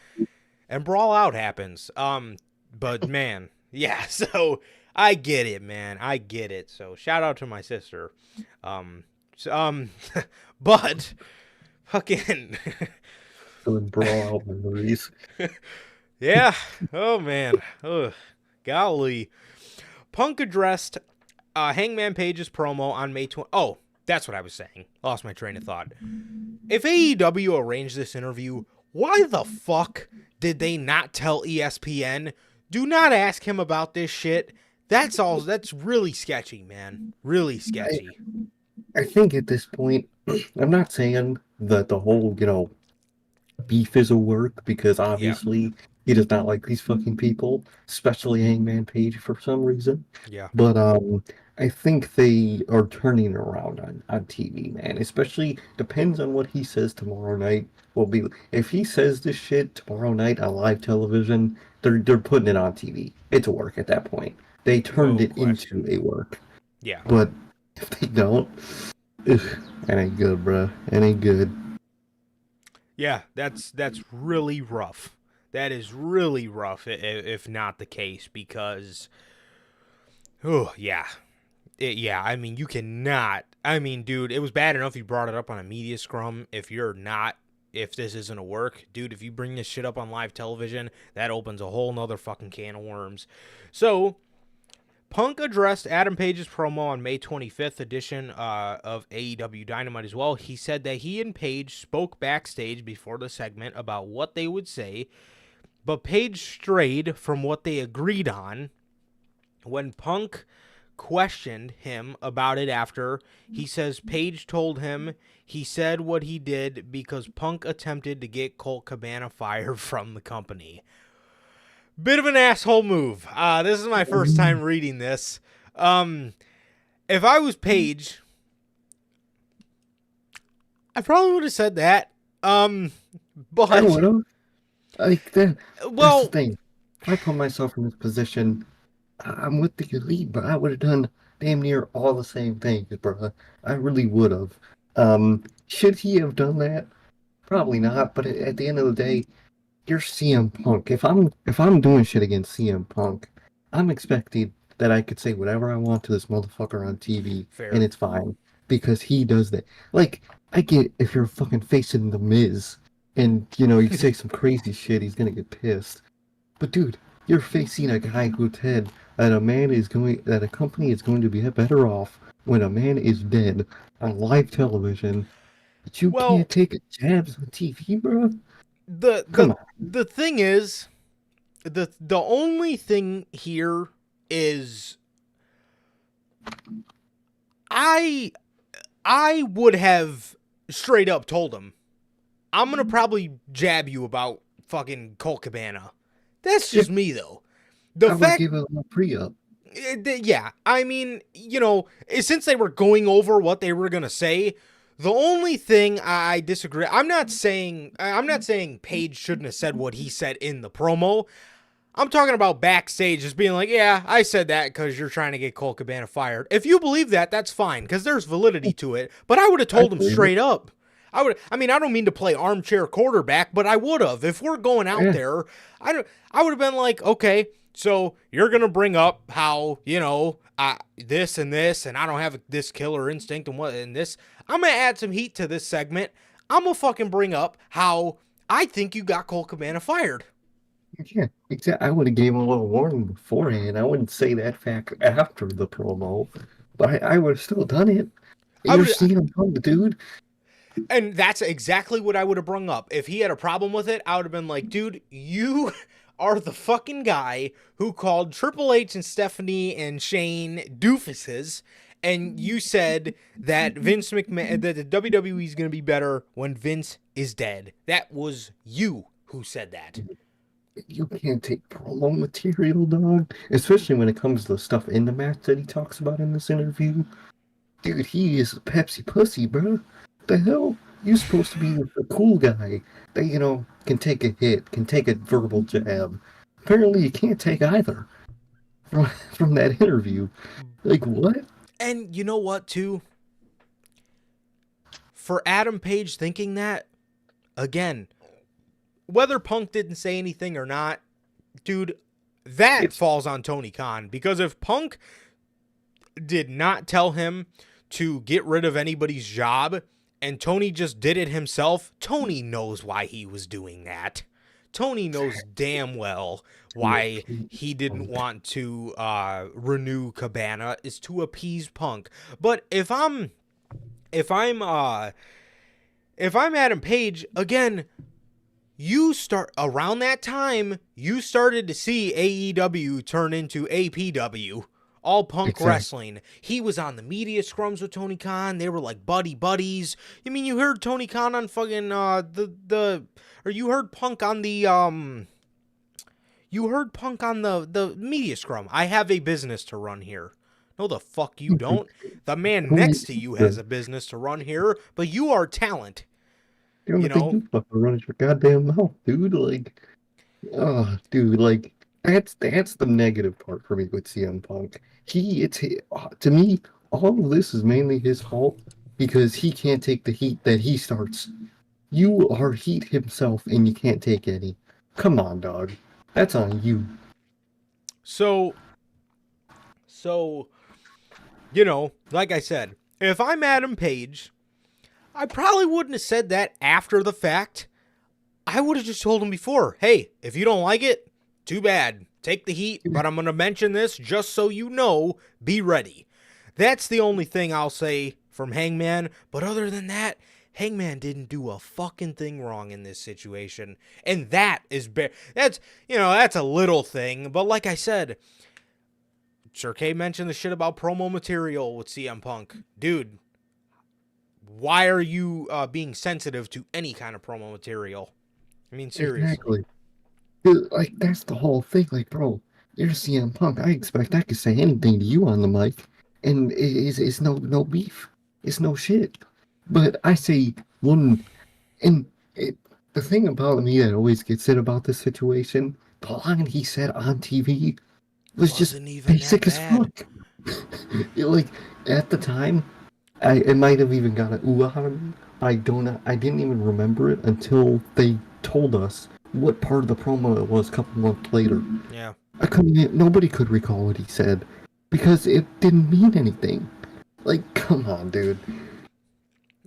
And Brawl Out happens. But man, yeah, so I get it, man. I get it. So shout out to my sister. But fucking Brawl Out memories. yeah. Oh man. Ugh. Golly. Punk addressed Hangman Page's promo on May 20. Oh, that's what I was saying. Lost my train of thought. If AEW arranged this interview, why the fuck did they not tell ESPN? Do not ask him about this shit. That's really sketchy, man. Really sketchy. I think at this point, I'm not saying that the whole, beef is a work, because obviously he does not like these fucking people, especially Hangman Page for some reason. Yeah. But I think they are turning around on TV, man. Especially depends on what he says tomorrow night. If he says this shit tomorrow night on live television, they're putting it on TV. It's a work at that point. They turned it into a work. Yeah. But if they don't, it ain't good, bruh. It ain't good. Yeah, that's really rough. That is really rough, if not the case, because, I mean, you cannot. I mean, dude, it was bad enough you brought it up on a media scrum. If this isn't a work, dude, if you bring this shit up on live television, that opens a whole nother fucking can of worms. So, Punk addressed Adam Page's promo on May 25th edition of AEW Dynamite as well. He said that he and Page spoke backstage before the segment about what they would say, but Page strayed from what they agreed on. When Punk questioned him about it after, he says Page told him he said what he did because Punk attempted to get Colt Cabana fired from the company. Bit of an asshole move. This is my first time reading this. If I was Page, I probably would have said that. But I would have. Like that. Well, that's the thing. If I put myself in this position, I'm with the elite, but I would have done damn near all the same things, bro. I really would have. Should he have done that? Probably not. But at the end of the day, you're CM Punk. If I'm doing shit against CM Punk, I'm expecting that I could say whatever I want to this motherfucker on TV, fair. And it's fine because he does that. Like, I get if you're fucking facing the Miz, and you say some crazy shit, he's gonna get pissed. But dude, you're facing a guy who said that a company is going to be better off when a man is dead on live television. But you can't take jabs on TV, bro. The thing is, the only thing here is I would have straight up told him, I'm gonna probably jab you about fucking Colt Cabana. That's just me though. I would give him a pre-up. Yeah, I mean, since they were going over what they were gonna say, the only thing I disagree, I'm not saying Page shouldn't have said what he said in the promo. I'm talking about backstage just being like, yeah, I said that because you're trying to get Colt Cabana fired. If you believe that, that's fine, because there's validity to it. But I would have told him straight up. I don't mean to play armchair quarterback, but I would have. If we're going out there, I would have been like, okay, so you're going to bring up how, this and this, and I don't have this killer instinct and this. I'm going to add some heat to this segment. I'm going to fucking bring up how I think you got Colt Cabana fired. Yeah, exactly. I would have gave him a little warning beforehand. I wouldn't say that fact after the promo, but I would have still done it. You're seeing him come, dude. And that's exactly what I would have brung up. If he had a problem with it, I would have been like, dude, you are the fucking guy who called Triple H and Stephanie and Shane doofuses, and you said that Vince McMahon, that the WWE is going to be better when Vince is dead. That was you who said that. you can't take promo material, dog. Especially when it comes to the stuff in the match that he talks about in this interview. Dude, he is a Pepsi pussy, bro. The hell? You're supposed to be the cool guy that, can take a hit, can take a verbal jab. Apparently, you can't take either from that interview. Like, what? And you know what, too? For Adam Page thinking that, again, whether Punk didn't say anything or not, dude, that falls on Tony Khan. Because if Punk did not tell him to get rid of anybody's job and Tony just did it himself, Tony knows why he was doing that. Tony knows damn well why he didn't want to renew Cabana, is to appease Punk. But if I'm Adam Page, again, you start around that time, you started to see AEW turn into APW. All Punk wrestling. He was on the media scrums with Tony Khan. They were like buddies. I mean, you heard Tony Khan on fucking you heard Punk on the media scrum. I have a business to run here. No, the fuck you don't. The man next to you has a business to run here, but you are talent. You fucking run your goddamn mouth, dude. Like, dude, like that's the negative part for me with CM Punk. To me, all of this is mainly his fault because he can't take the heat that he starts. You are heat himself, and you can't take any. Come on, dog. That's on you. So, like I said, if I'm Adam Page, I probably wouldn't have said that after the fact. I would have just told him before, hey, if you don't like it, too bad. Take the heat, but I'm going to mention this just so you know, be ready. That's the only thing I'll say from Hangman, but other than that, Hangman didn't do a fucking thing wrong in this situation. And that's a little thing, but like I said, Sir K mentioned the shit about promo material with CM Punk. Dude, why are you being sensitive to any kind of promo material? I mean, seriously. Exactly. Dude, like, that's the whole thing. Like, bro, you're CM Punk. I expect I could say anything to you on the mic, and it's no beef. It's no shit. But I say the thing about me that always gets it about this situation, the line he said on TV was just basic as fuck. Like, at the time, it might have even got an ooh on. I didn't even remember it until they told us what part of the promo it was a couple months later. Yeah. Nobody could recall what he said because it didn't mean anything. Like, come on, dude.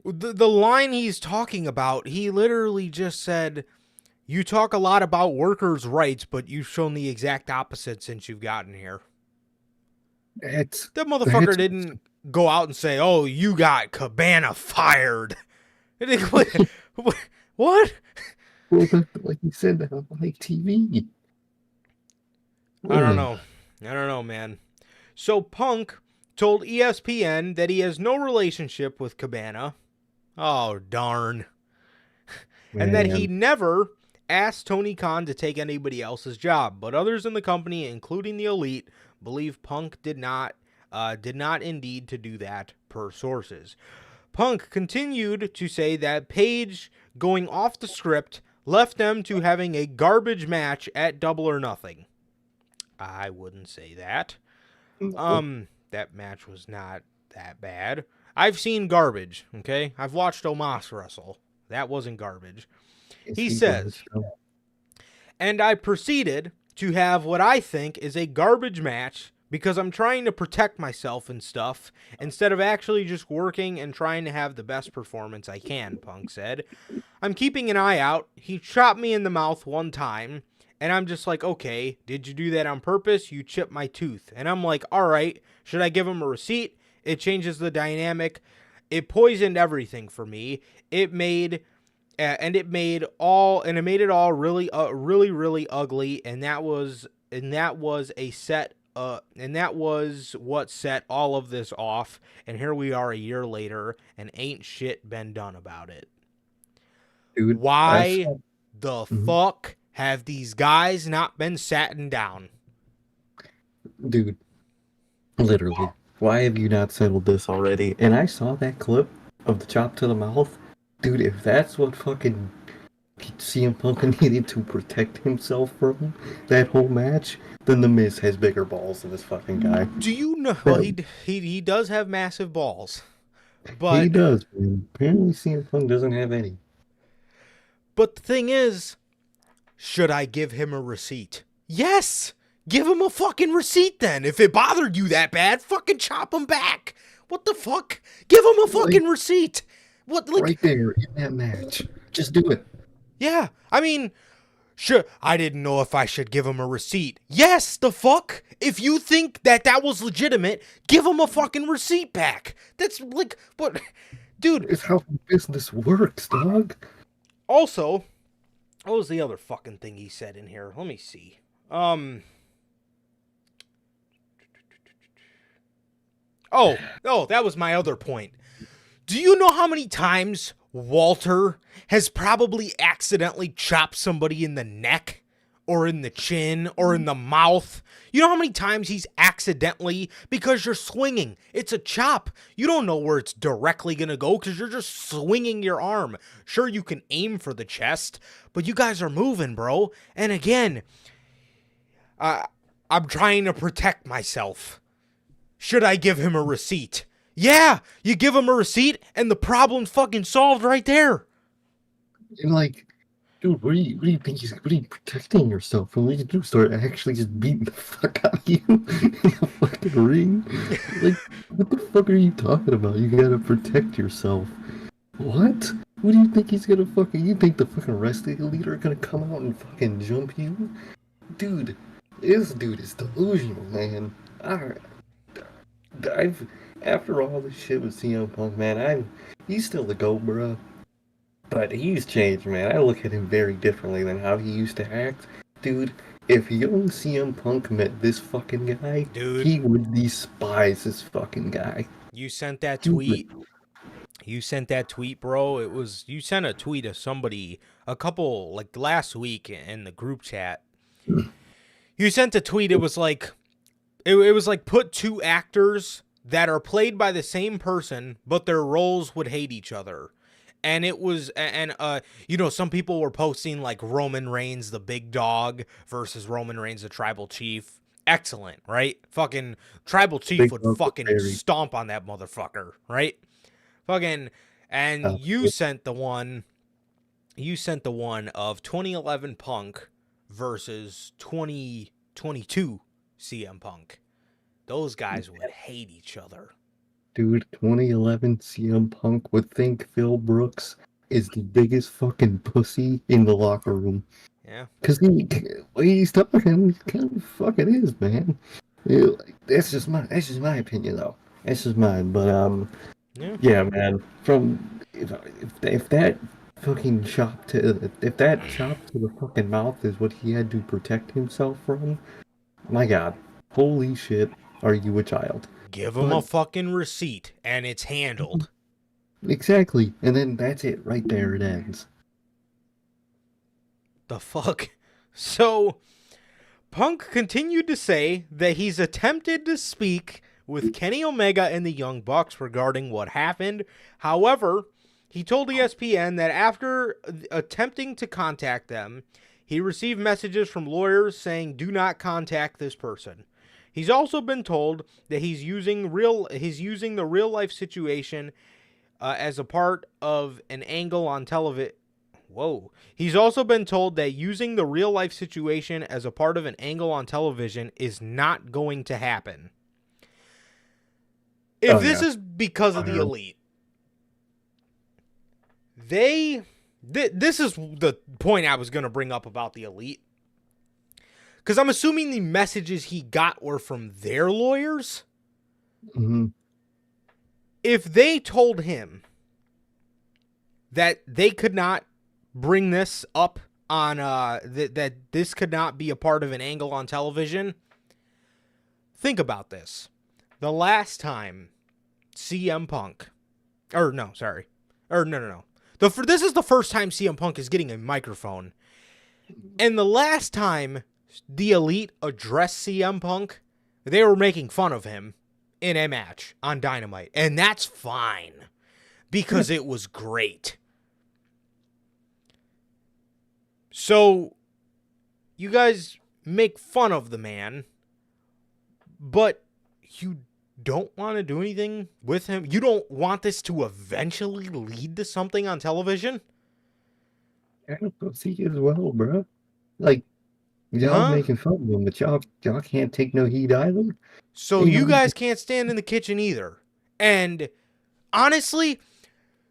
The line he's talking about, he literally just said, you talk a lot about workers' rights, but you've shown the exact opposite since you've gotten here. That motherfucker didn't go out and say, oh, you got Cabana fired. What? Well, like you said, that on like TV. I don't know, man. So Punk told ESPN that he has no relationship with Cabana. Oh, darn. And that he never asked Tony Khan to take anybody else's job. But others in the company, including the Elite, believe Punk did not indeed to do that, per sources. Punk continued to say that Page going off the script left them to having a garbage match at Double or Nothing. I wouldn't say that. That match was not that bad. I've seen garbage, okay? I've watched Omos wrestle. That wasn't garbage. He says, and I proceeded to have what I think is a garbage match because I'm trying to protect myself and stuff instead of actually just working and trying to have the best performance I can, Punk said. I'm keeping an eye out. He chopped me in the mouth one time, and I'm just like, okay, did you do that on purpose? You chipped my tooth. And I'm like, all right, should I give him a receipt? It changes the dynamic. It poisoned everything for me. It made it all really, really ugly. And that was what set all of this off. And here we are a year later, and ain't shit been done about it. Dude, why the fuck have these guys not been satin down? Dude, literally, why have you not settled this already? And I saw that clip of the chop to the mouth. Dude, if that's what fucking CM Punk needed to protect himself from that whole match, then The Miz has bigger balls than this fucking guy. Do you know? Well, he does have massive balls, but he does, man. Apparently CM Punk doesn't have any. But the thing is, should I give him a receipt? Yes! Give him a fucking receipt then. If it bothered you that bad, fucking chop him back. What the fuck? Give him a fucking receipt. What? Like, right there in that match. Just do it. Yeah, I mean, sure, I didn't know if I should give him a receipt. Yes, the fuck? If you think that was legitimate, give him a fucking receipt back. That's like, what? Dude. It's how business works, dog. Also, what was the other fucking thing he said in here? Let me see. Oh, that was my other point. Do you know how many times Walter has probably accidentally chopped somebody in the neck or in the chin or in the mouth? You know how many times he's accidentally, because you're swinging. It's a chop. You don't know where it's directly going to go because you're just swinging your arm. Sure, you can aim for the chest, but you guys are moving, bro. And again, I'm trying to protect myself. Should I give him a receipt? Yeah, you give him a receipt and the problem's fucking solved right there. And like, dude, what do you think what are you protecting yourself from? What you do? Start actually just beating the fuck out of you in the fucking ring? Like, what the fuck are you talking about? You gotta protect yourself. What? What do you think he's gonna fucking? You think the fucking rest of the elite are gonna come out and fucking jump you? Dude, this dude is delusional, man. After all this shit with CM Punk, man, he's still the GOAT, bro. But he's changed, man. I look at him very differently than how he used to act. Dude, if young CM Punk met this fucking guy, dude, he would despise this fucking guy. You sent that tweet. You sent that tweet, bro. You sent a tweet of somebody like last week in the group chat. You sent a tweet. It was like put two actors that are played by the same person, but their roles would hate each other. And it was, some people were posting like Roman Reigns, the big dog, versus Roman Reigns, the tribal chief. Excellent, right? Fucking tribal chief big would fucking stomp on that motherfucker, right? Fucking, and you sent the one of 2011 Punk versus 2022 CM Punk. Those guys would hate each other. Dude, 2011 CM Punk would think Phil Brooks is the biggest fucking pussy in the locker room. Yeah. Because he's talking, he kind of fucking is, man. That's just my opinion, though. That's just mine. But, yeah, man. If that fucking chop to the fucking mouth is what he had to protect himself from, my God. Holy shit, are you a child? Give him a fucking receipt, and it's handled. Exactly, and then that's it. Right there, it ends. The fuck? So, Punk continued to say that he's attempted to speak with Kenny Omega and the Young Bucks regarding what happened. However, he told ESPN that after attempting to contact them, he received messages from lawyers saying, "Do not contact this person." He's also been told that he's using the real life situation as a part of an angle on television. Whoa. He's also been told that using the real life situation as a part of an angle on television is not going to happen. If this is because of the Elite, this is the point I was going to bring up about the Elite. Because I'm assuming the messages he got were from their lawyers. Mm-hmm. If they told him that they could not bring this up on, that this could not be a part of an angle on television, think about this. The last time CM Punk, this is the first time CM Punk is getting a microphone. And the last time the Elite addressed CM Punk, they were making fun of him in a match on Dynamite. And that's fine, because it was great. So, you guys make fun of the man, but you don't want to do anything with him? You don't want this to eventually lead to something on television? I don't see you as well, bro. Like, y'all making fun of him, but y'all can't take no heat either. So you guys can't stand in the kitchen either. And honestly,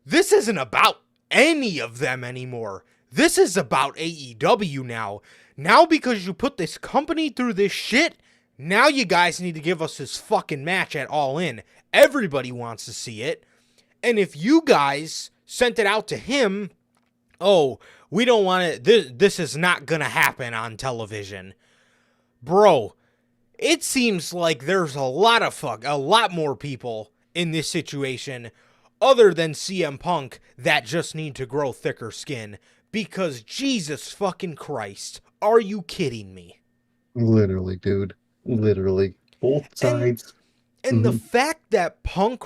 this isn't about any of them anymore. This is about AEW now. Now, because you put this company through this shit, now you guys need to give us this fucking match at All In. Everybody wants to see it. And if you guys sent it out to him, oh, we don't want it, this is not going to happen on television. Bro, it seems like there's a lot more people in this situation other than CM Punk that just need to grow thicker skin. Because Jesus fucking Christ, are you kidding me? Literally, dude. Literally. Both sides. And the fact that Punk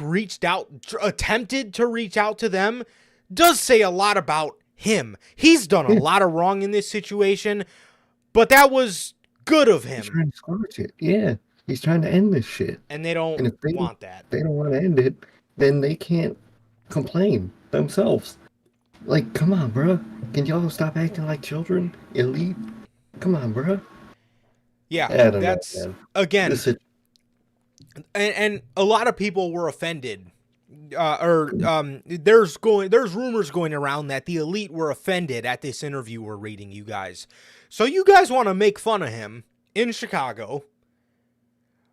attempted to reach out to them does say a lot about him. He's done a lot of wrong in this situation, but that was good of him. He's trying to squash it. Yeah. He's trying to end this shit. And they don't want that. They don't want to end it, then they can't complain themselves. Like, come on, bro. Can y'all stop acting like children? Elite? Come on, bro. Yeah, that's know, again. And a lot of people were offended. There's rumors going around that the Elite were offended at this interview we're reading, you guys. So you guys want to make fun of him in Chicago,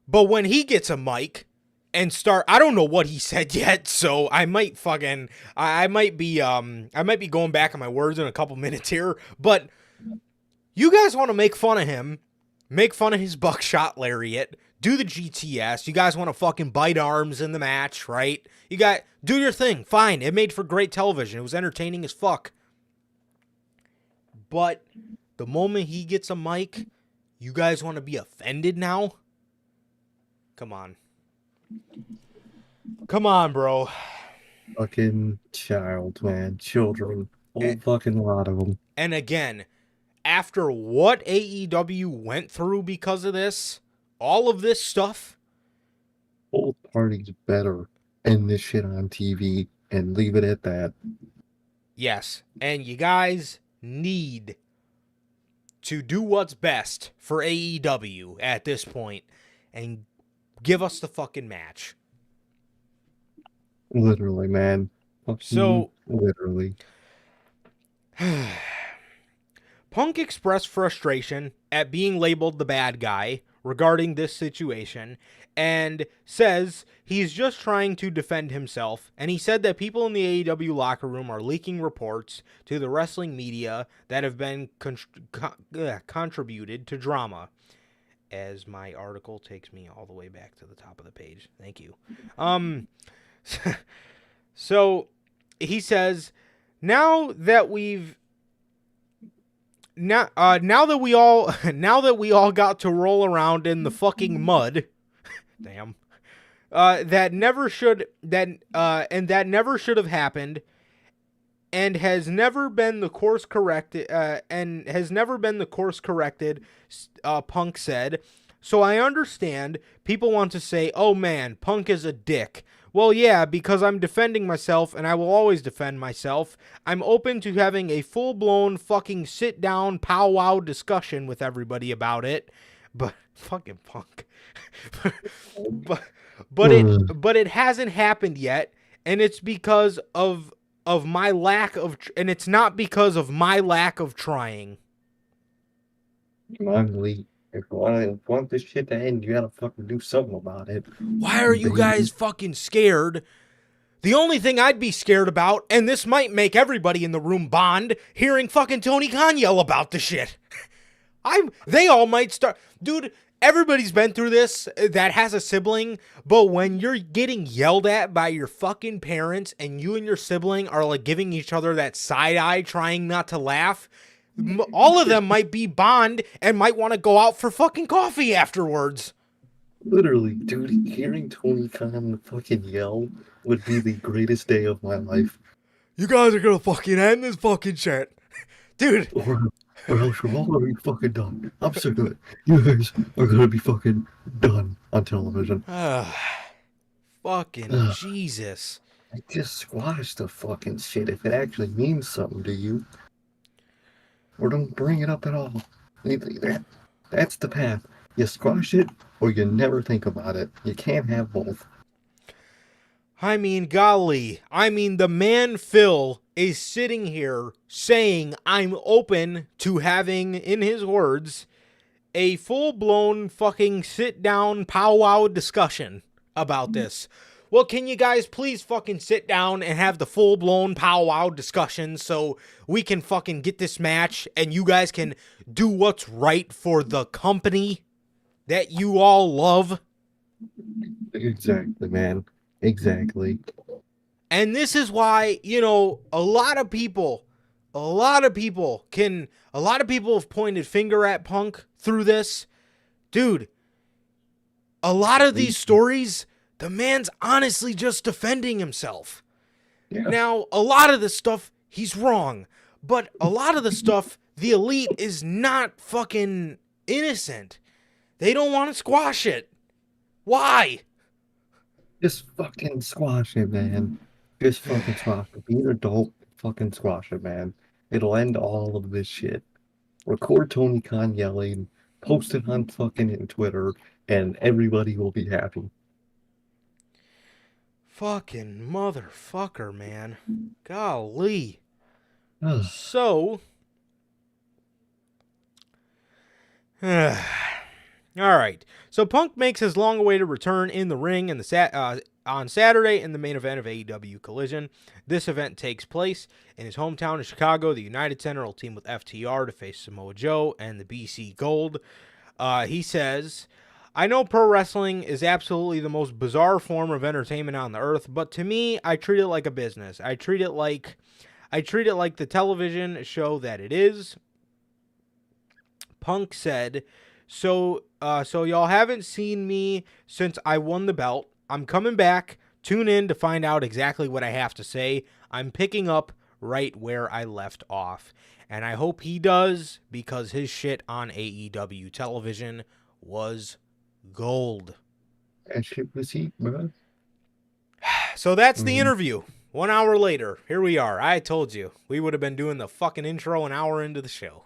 but when he gets a mic and I don't know what he said yet, so I might be going back on my words in a couple minutes here, but you guys want to make fun of him, make fun of his buckshot lariat, do the GTS, you guys want to fucking bite arms in the match, right? Do your thing, fine, it made for great television, it was entertaining as fuck. But the moment he gets a mic, you guys want to be offended now? Come on. Come on, bro. Fucking children. Fucking lot of them. And again, after what AEW went through because of this, all of this stuff. Both parties better end this shit on TV and leave it at that. Yes, and you guys need to do what's best for AEW at this point and give us the fucking match. Literally, man. So, literally. Punk expressed frustration at being labeled the bad guy regarding this situation and says he's just trying to defend himself. And he said that people in the AEW locker room are leaking reports to the wrestling media that have been contributed to drama. As my article takes me all the way back to the top of the page. Thank you. So he says, now that we all got to roll around in the fucking mud, damn, that never should have happened, and has never been the course corrected, Punk said. So I understand people want to say, oh man, Punk is a dick. Well, yeah, because I'm defending myself, and I will always defend myself. I'm open to having a full-blown fucking sit-down powwow discussion with everybody about it. But fucking Punk. but it hasn't happened yet, and it's because of my lack of, and it's not because of my lack of trying. Come on, Lee. If you want this shit to end, you gotta fucking do something about it. Why are you guys fucking scared? The only thing I'd be scared about, and this might make everybody in the room bond, hearing fucking Tony Khan yell about the shit. They all might start. Dude, everybody's been through this that has a sibling, but when you're getting yelled at by your fucking parents and you and your sibling are like giving each other that side eye trying not to laugh, All of them might be Bond and might want to go out for fucking coffee afterwards. Literally, dude, hearing Tony Khan fucking yell would be the greatest day of my life. You guys are gonna fucking end this fucking shit. Dude. Or else we're all gonna be fucking done. I'm sick of it. You guys are gonna be fucking done on television. Fucking Jesus. I just squash the fucking shit if it actually means something to you. Or don't bring it up at all. That's the path. You squash it, or you never think about it. You can't have both. I mean, golly. I mean, the man Phil is sitting here saying I'm open to having, in his words, a full-blown fucking sit-down powwow discussion about this. Well, can you guys please fucking sit down and have the full-blown powwow discussion so we can fucking get this match and you guys can do what's right for the company that you all love? Exactly, man. Exactly. And this is why, you know, a lot of people have pointed finger at Punk through this. Dude, a lot of these stories, the man's honestly just defending himself. Yeah. Now, a lot of the stuff, he's wrong. But a lot of the stuff, the Elite is not fucking innocent. They don't want to squash it. Why? Just fucking squash it, man. Just fucking squash it. Be an adult, fucking squash it, man. It'll end all of this shit. Record Tony Khan yelling, post it on fucking Twitter, and everybody will be happy. Fucking motherfucker, man. Golly. So. Alright. So Punk makes his long-awaited return in the ring on Saturday in the main event of AEW Collision. This event takes place in his hometown of Chicago. The United Center will team with FTR to face Samoa Joe and the BC Gold. He says, I know pro wrestling is absolutely the most bizarre form of entertainment on the earth, but to me, I treat it like a business. I treat it like the television show that it is. Punk said, So y'all haven't seen me since I won the belt. I'm coming back. Tune in to find out exactly what I have to say. I'm picking up right where I left off. And I hope he does, because his shit on AEW television was gold. That shit was heat, bro. So that's the interview. 1 hour later, here we are. I told you. We would have been doing the fucking intro an hour into the show.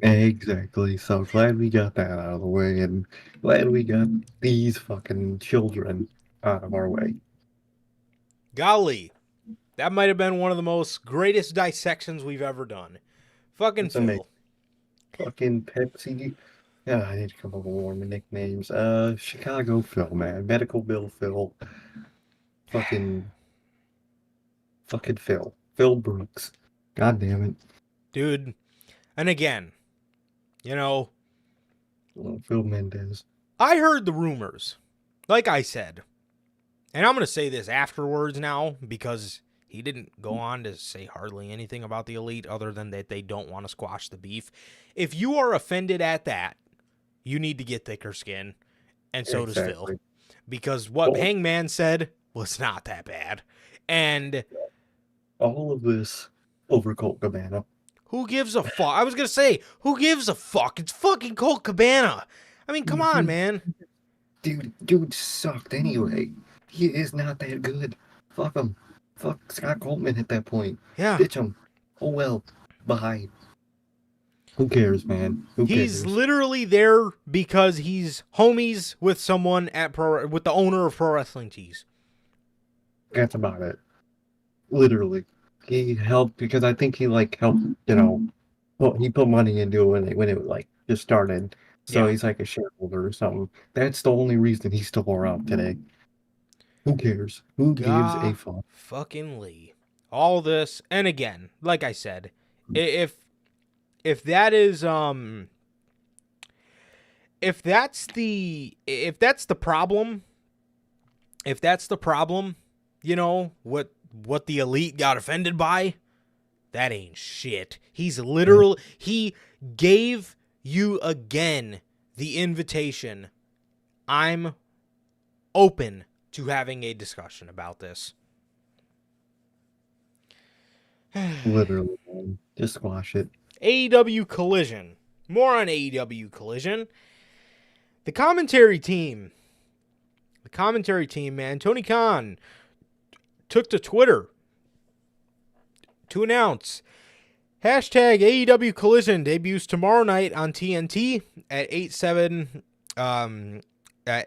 Exactly. So glad we got that out of the way, and glad we got these fucking children out of our way. Golly, that might have been one of the most greatest dissections we've ever done. Fucking Phil. Amazing. Fucking Pepsi. Yeah, I need to come up with more nicknames. Chicago Phil, man. Medical Bill Phil. Fucking Phil. Phil Brooks. God damn it. Dude. And again, you know, Phil Mendez. I heard the rumors, like I said, and I'm going to say this afterwards now because he didn't go on to say hardly anything about the Elite other than that they don't want to squash the beef. If you are offended at that, you need to get thicker skin, and so does Phil. Because what Hangman said was not that bad. And all of this over Colt Cabana. Who gives a fuck? I was going to say, who gives a fuck? It's fucking Colt Cabana. I mean, come on, man. Dude sucked anyway. He is not that good. Fuck him. Fuck Scott Coleman at that point. Yeah. Ditch him. Oh well. Bye. Who cares, man? Who cares? He's literally there because he's homies with someone with the owner of Pro Wrestling Tees. That's about it. Literally. He helped because I think he helped, he put money into it when it just started. So he's like a shareholder or something. That's the only reason he's still around today. Who cares? Who gives a fuck? Fucking Lee. All this, and again, like I said, if that is if that's the problem, you know, what the Elite got offended by, that ain't shit. He's literal. He gave you again the invitation. I'm open to having a discussion about this. Literally, man. Just squash it. AEW Collision. More on AEW Collision. The commentary team, man. Tony Khan took to Twitter to announce hashtag AEW Collision debuts tomorrow night on TNT at 8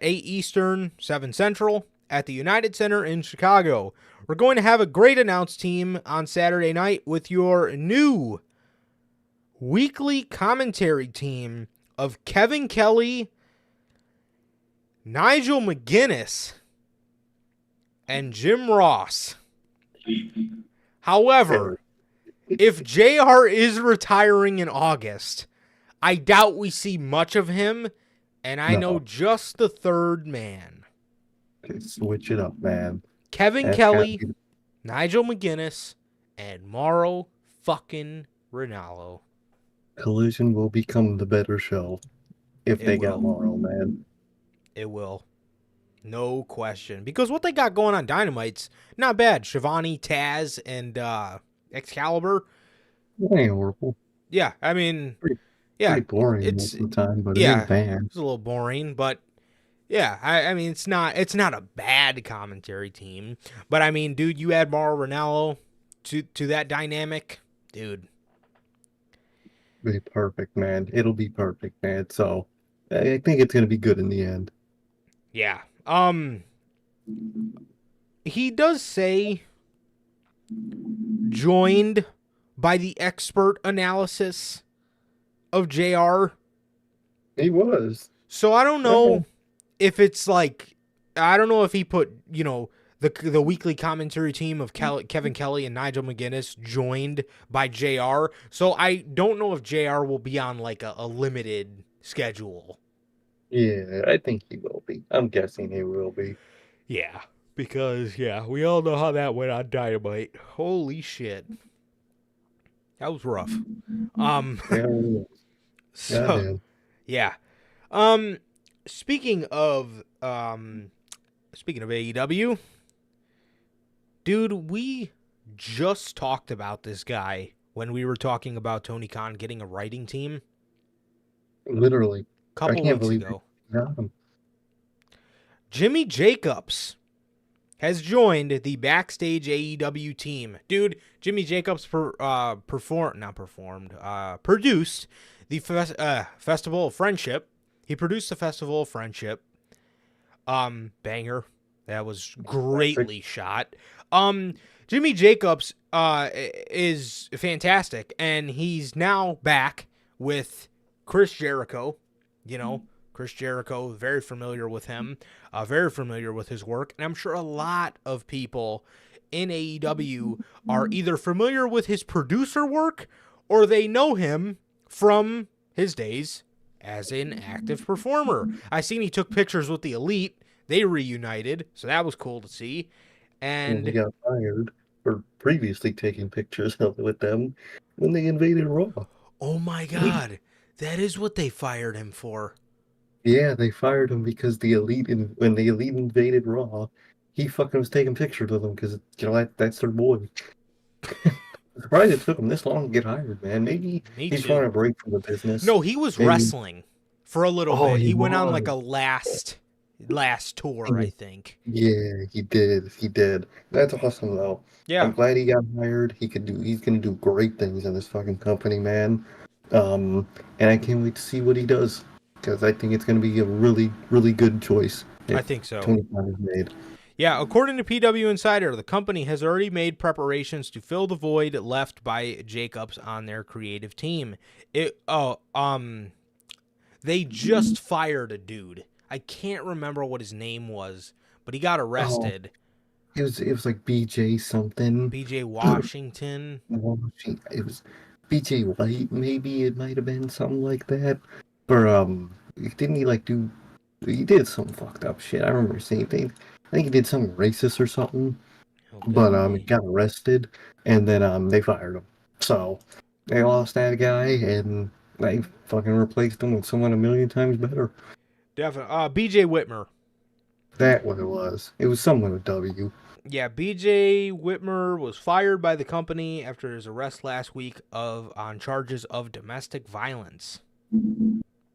Eastern, 7 Central at the United Center in Chicago. We're going to have a great announce team on Saturday night with your new weekly commentary team of Kevin Kelly, Nigel McGuinness, and Jim Ross. However, if JR is retiring in August, I doubt we see much of him, and I know just the third man. Okay, switch it up, man. Kevin Kelly, Nigel McGuinness, and Mauro fucking Ranallo. Collision will become the better show if they got Mauro, man. It will. No question. Because what they got going on Dynamite's not bad. Shivani, Taz, and Excalibur. It ain't horrible. Yeah, I mean, pretty yeah, boring most of the time, but it ain't bad. It's a little boring, but yeah, I mean, it's not a bad commentary team. But I mean, dude, you add Mauro Ranallo to that dynamic, dude. Be perfect, man. It'll be perfect, man. So I think it's gonna be good in the end. Yeah. He does say joined by the expert analysis of JR. He was. So I don't know if it's like, I don't know if he put, you know, the weekly commentary team of Kevin Kelly and Nigel McGuinness joined by JR. So I don't know if JR will be on like a limited schedule. Yeah, I think he will be. I'm guessing he will be. Yeah, because, we all know how that went on Dynamite. Holy shit. That was rough. Yeah. Speaking of AEW, dude, we just talked about this guy when we were talking about Tony Khan getting a writing team. Literally. Couple weeks ago. Jimmy Jacobs has joined the Backstage AEW team. Dude, Jimmy Jacobs produced the Festival of Friendship. He produced the Festival of Friendship. Banger. That was greatly shot. Jimmy Jacobs is fantastic, and he's now back with Chris Jericho. You know, Chris Jericho, very familiar with him, very familiar with his work. And I'm sure a lot of people in AEW are either familiar with his producer work or they know him from his days as an active performer. I seen he took pictures with the Elite. They reunited, so that was cool to see. And he got fired for previously taking pictures with them when they invaded Raw. Oh my God. That is what they fired him for. Yeah, they fired him because when the Elite invaded Raw, he fucking was taking pictures of them because, you know, that's their boy. I'm surprised it took him this long to get hired, man. Maybe he's trying to break from the business. No, he was wrestling for a little bit. He went on like a last tour, I think. Yeah, he did. That's awesome, though. Yeah. I'm glad he got hired. He's gonna do great things in this fucking company, man. And I can't wait to see what he does, because I think it's going to be a really, really good choice. I think so. Tony Khan has made. Yeah, according to PW Insider, the company has already made preparations to fill the void left by Jacobs on their creative team. They just fired a dude. I can't remember what his name was, but he got arrested. It was like BJ something. BJ Washington. It was BJ White, maybe it might have been something like that. But didn't he he did some fucked up shit. I remember seeing things. I think he did something racist or something. Okay. But he got arrested, and then they fired him. So they lost that guy, and they fucking replaced him with someone a million times better. Definitely. B.J. Whitmer. That what it was. It was someone with W. Yeah, B.J. Whitmer was fired by the company after his arrest last week on charges of domestic violence.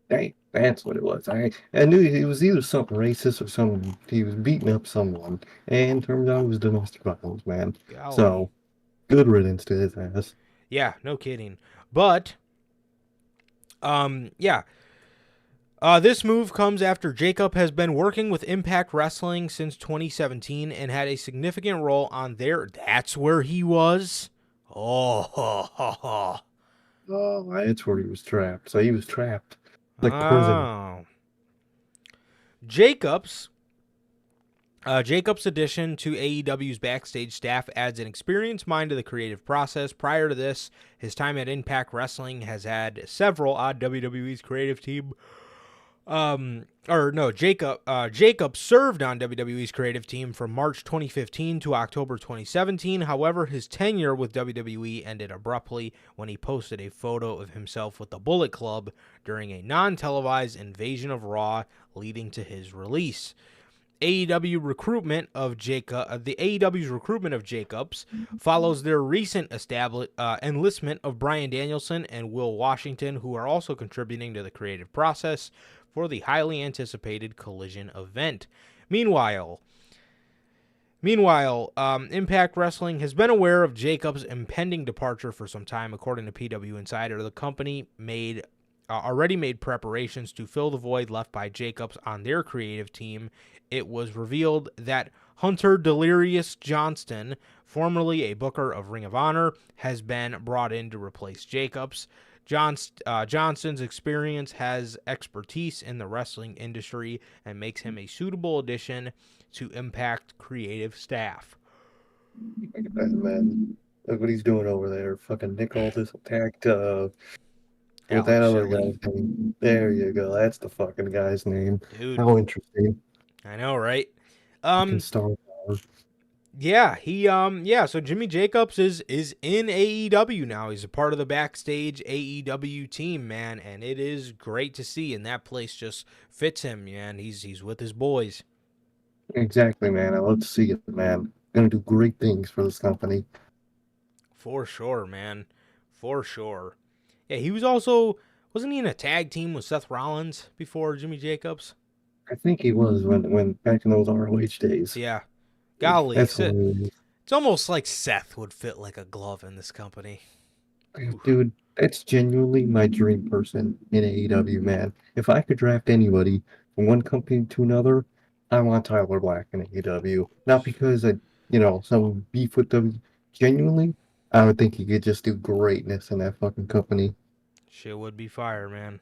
Hey, that's what it was. I knew it was either something racist or something. He was beating up someone, and turns out it was domestic violence, man. Golly. So, good riddance to his ass. Yeah, no kidding. But, yeah. This move comes after Jacob has been working with Impact Wrestling since 2017 and had a significant role on their... That's where he was? Oh, That's where he was trapped. So he was trapped. Like prison. Jacob's addition to AEW's backstage staff adds an experienced mind to the creative process. Prior to this, his time at Impact Wrestling has had several on WWE's creative team. Jacob served on WWE's creative team from March 2015 to October 2017. However, his tenure with WWE ended abruptly when he posted a photo of himself with the Bullet Club during a non-televised invasion of Raw, leading to his release. AEW's recruitment of Jacobs follows their recent enlistment of Bryan Danielson and Will Washington, who are also contributing to the creative process for the highly anticipated Collision event. Meanwhile, Impact Wrestling has been aware of Jacobs' impending departure for some time. According to PW Insider, the company already made preparations to fill the void left by Jacobs on their creative team. It was revealed that Hunter Delirious Johnston, formerly a booker of Ring of Honor, has been brought in to replace Jacobs. Johnston's experience has expertise in the wrestling industry and makes him a suitable addition to Impact creative staff. Look at that, man. Look what he's doing over there. Fucking Nick Aldis attacked with that other guy's name. There you go. That's the fucking guy's name. Dude. How interesting. I know, right? Star Power. Yeah, so Jimmy Jacobs is in AEW now. He's a part of the backstage AEW team, man, and it is great to see, and that place just fits him, man. He's with his boys. Exactly, man. I love to see it, man. Gonna do great things for this company. For sure, man. For sure. Yeah, he was also, wasn't he in a tag team with Seth Rollins before Jimmy Jacobs? I think he was when back in those ROH days. Yeah. Golly, it's almost like Seth would fit like a glove in this company. Dude, that's genuinely my dream person in AEW, man. If I could draft anybody from one company to another, I want Tyler Black in AEW. Not because some beef with them. Genuinely, I would think he could just do greatness in that fucking company. Shit would be fire, man.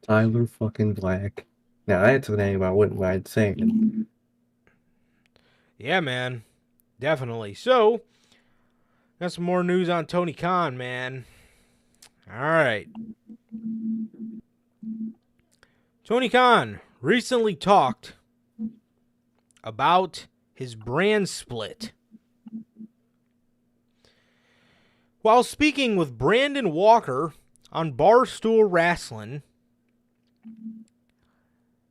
Tyler fucking Black. Now, that's a name I wouldn't mind saying. Yeah, man. Definitely. So, got some more news on Tony Khan, man. All right. Tony Khan recently talked about his brand split. While speaking with Brandon Walker on Barstool Wrestling,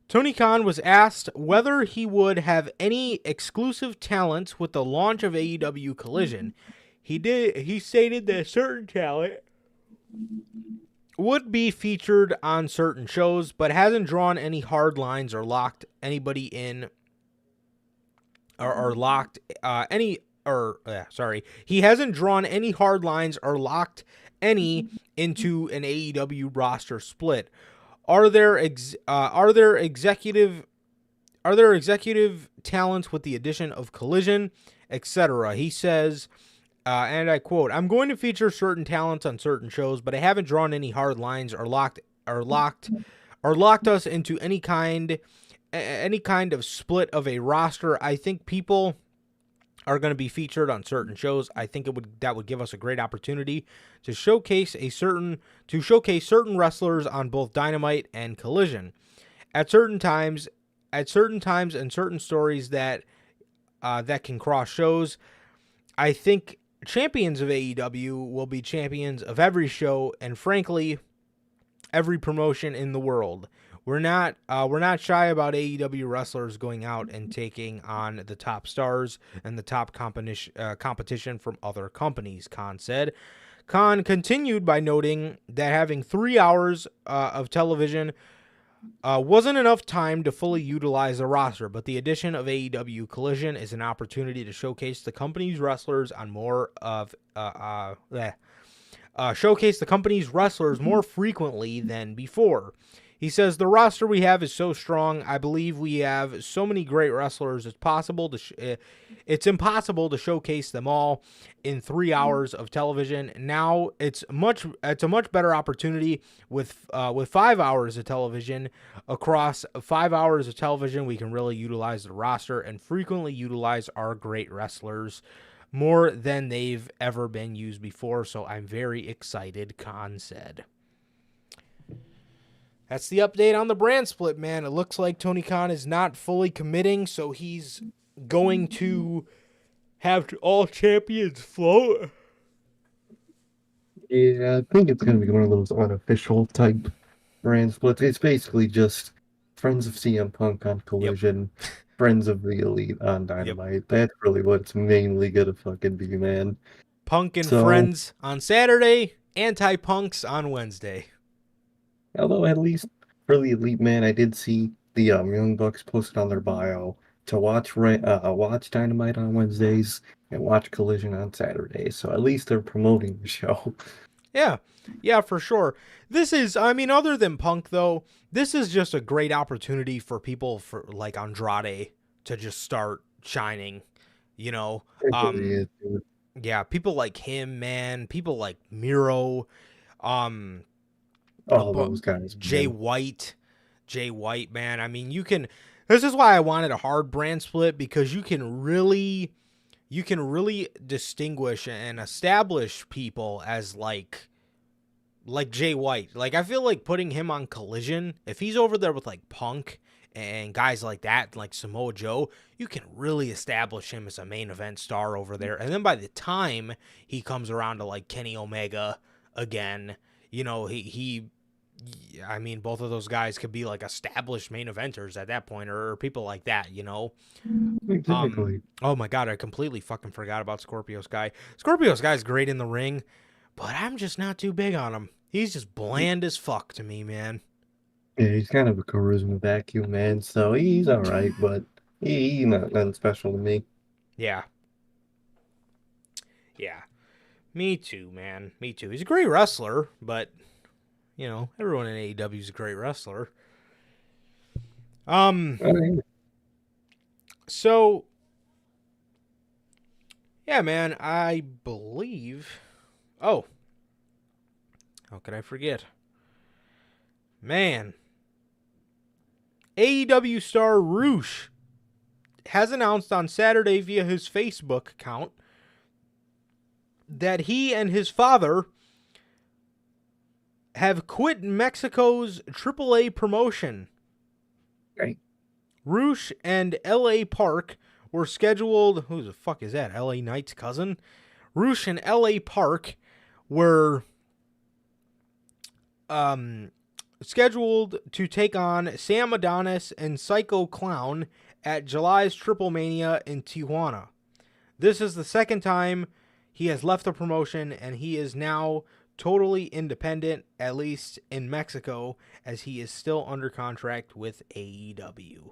Tony Khan was asked whether he would have any exclusive talents with the launch of AEW Collision. He stated that certain talent would be featured on certain shows, but hasn't drawn any hard lines or locked anybody in he hasn't drawn any hard lines or locked any into an AEW roster split. Are there executive talents with the addition of Collision, etc.? He says, and I quote, "I'm going to feature certain talents on certain shows, but I haven't drawn any hard lines or locked us into any kind of split of a roster. I think people are going to be featured on certain shows. I think that would give us a great opportunity to showcase certain wrestlers on both Dynamite and Collision at certain times and certain stories that can cross shows. I think champions of AEW will be champions of every show and, frankly, every promotion in the world. We're not shy about AEW wrestlers going out and taking on the top stars and the top competition from other companies, Khan said. Khan continued by noting that having 3 hours of television wasn't enough time to fully utilize the roster, but the addition of AEW Collision is an opportunity to showcase the company's wrestlers on more of showcase the company's wrestlers more frequently than before. He says the roster we have is so strong. I believe we have so many great wrestlers. It's impossible to showcase them all in 3 hours of television. Now it's a much better opportunity with 5 hours of television. Across 5 hours of television, we can really utilize the roster and frequently utilize our great wrestlers more than they've ever been used before. So I'm very excited, Khan said. That's the update on the brand split, man. It looks like Tony Khan is not fully committing, so he's going to have all champions float. Yeah, I think it's going to be one of those unofficial type brand splits. It's basically just Friends of CM Punk on Collision, Friends of the Elite on Dynamite. Yep. That's really what it's mainly going to fucking be, man. Punk and Friends on Saturday, anti-Punks on Wednesday. Although at least for the Elite, man, I did see the Young Bucks posted on their bio to watch Dynamite on Wednesdays and watch Collision on Saturdays. So at least they're promoting the show. Yeah, for sure. This is, I mean, other than Punk, though, this is just a great opportunity for people for like Andrade to just start shining, you know? Yeah, people like him, man. People like Miro, those guys. Jay White, man. I mean, this is why I wanted a hard brand split, because you can really distinguish and establish people as like Jay White. Like, I feel like putting him on Collision, if he's over there with like Punk and guys like that, like Samoa Joe, you can really establish him as a main event star over there. And then by the time he comes around to like Kenny Omega again, you know, I mean, both of those guys could be like established main eventers at that point, or people like that, you know? Exactly. Oh my God, I completely fucking forgot about Scorpio Sky. Scorpio Sky's great in the ring, but I'm just not too big on him. He's just bland as fuck to me, man. Yeah, he's kind of a charisma vacuum, man, so he's all right, but he's nothing special to me. Yeah. Me too, man. Me too. He's a great wrestler, but... you know, everyone in AEW is a great wrestler. So, yeah, man, I believe... oh. How could I forget? Man. AEW star Roosh has announced on Saturday via his Facebook account that he and his father have quit Mexico's AAA promotion. Right. Roosh and L.A. Park were scheduled... who the fuck is that? L.A. Knight's cousin? Roosh and L.A. Park were scheduled to take on Sam Adonis and Psycho Clown at July's Triple Mania in Tijuana. This is the second time he has left the promotion, and he is now totally independent, at least in Mexico, as he is still under contract with AEW.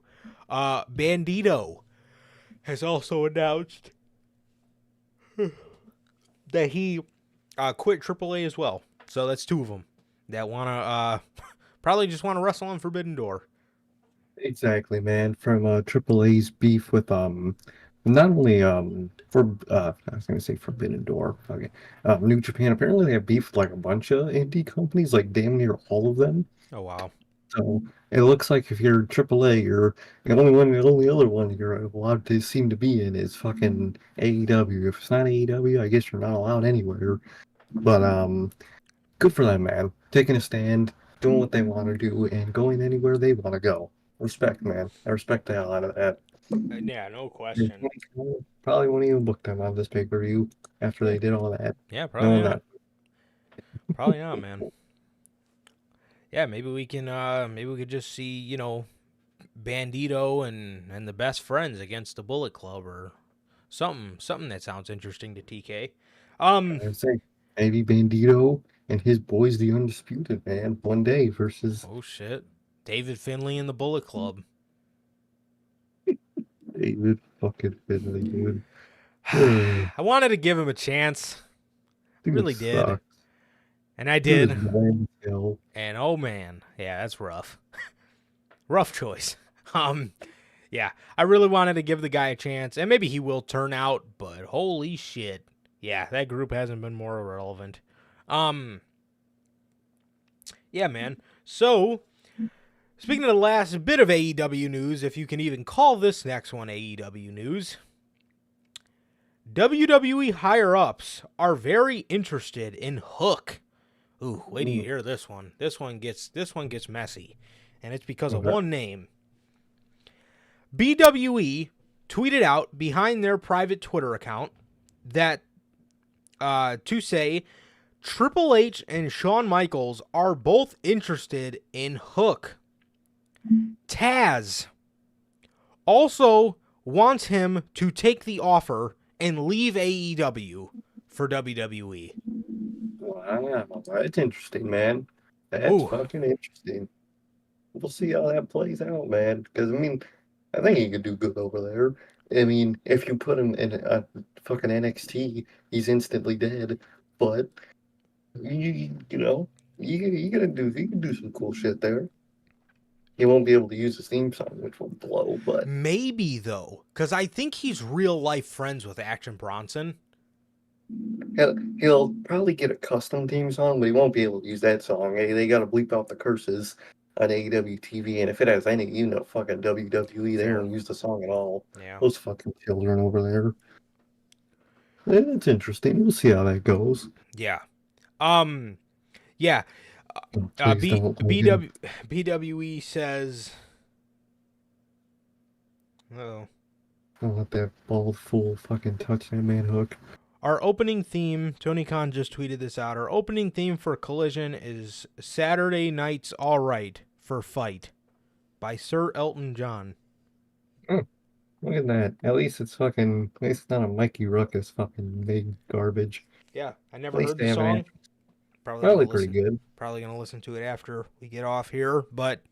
Bandito has also announced that he quit AAA as well. So that's two of them that want to probably just want to wrestle on Forbidden Door. Exactly, man. From AAA's beef with not only I was gonna say Forbidden Door, okay, New Japan. Apparently, they have beef with like a bunch of indie companies, like damn near all of them. Oh wow! So it looks like if you're AAA, you're the only other one you're allowed to seem to be in is fucking AEW. If it's not AEW, I guess you're not allowed anywhere. But good for them, man. Taking a stand, doing what they want to do, and going anywhere they want to go. Respect, man. I respect the hell out of that. Yeah, no question. Probably won't even book them on this pay-per-view after Yeah, they did all that. yeah, probably Knowing not. that. Probably not, man. Yeah, maybe we could just see, Bandito and the best friends against the Bullet Club or something that sounds interesting to TK. I'd say maybe Bandito and his boys, the Undisputed Man, one day versus Oh shit. David Finlay and the Bullet Club. David fucking Finlay, dude. Ugh, I wanted to give him a chance. I dude really did. sucks. And I Dude is did. bland as hell. And oh man, yeah, that's rough. Rough choice. Yeah, I really wanted to give the guy a chance, and maybe he will turn out, but holy shit. Yeah, that group hasn't been more relevant. Yeah, man. So, speaking of the last bit of AEW news, if you can even call this next one AEW news, WWE higher-ups are very interested in Hook. Ooh, wait till you hear this one. This one gets messy, and it's because of one name. BWE tweeted out behind their private Twitter account that to say Triple H and Shawn Michaels are both interested in Hook. Taz also wants him to take the offer and leave AEW for WWE. Wow, that's interesting, man. That's fucking interesting. We'll see how that plays out, man. Because, I mean, I think he could do good over there. I mean, if you put him in a fucking NXT, he's instantly dead. But, you know, you can do some cool shit there. He won't be able to use his theme song, which will blow, but Maybe, though, because I think he's real-life friends with Action Bronson. he'll probably get a custom theme song, but he won't be able to use that song. They got to bleep out the curses on AEW TV, and if it has any, fucking WWE, they don't use the song at all. Yeah. Those fucking children over there. It's interesting. We'll see how that goes. Yeah. Yeah. Please don't BWE says. Oh. Don't let that bald fool fucking touch that man Hook. Our opening theme, Tony Khan just tweeted this out. Our opening theme for Collision is Saturday Night's All Right for Fight by Sir Elton John. Oh, look at that. At least it's not a Mikey Ruckus fucking big garbage. Yeah, I never heard the song. Probably pretty good. Probably going to listen to it after we get off here, but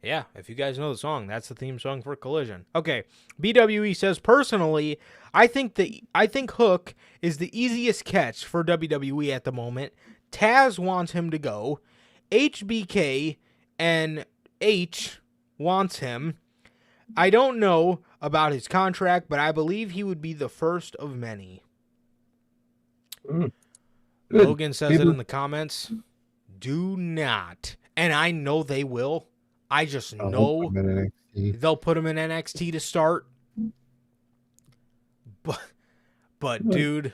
yeah, if you guys know the song, that's the theme song for Collision. Okay, BWE says, personally, I think Hook is the easiest catch for WWE at the moment. Taz wants him to go. HBK and H wants him. I don't know about his contract, but I believe he would be the first of many. Logan says it in the comments. Do not. And I know they will. I just know they'll put him in NXT to start. But dude,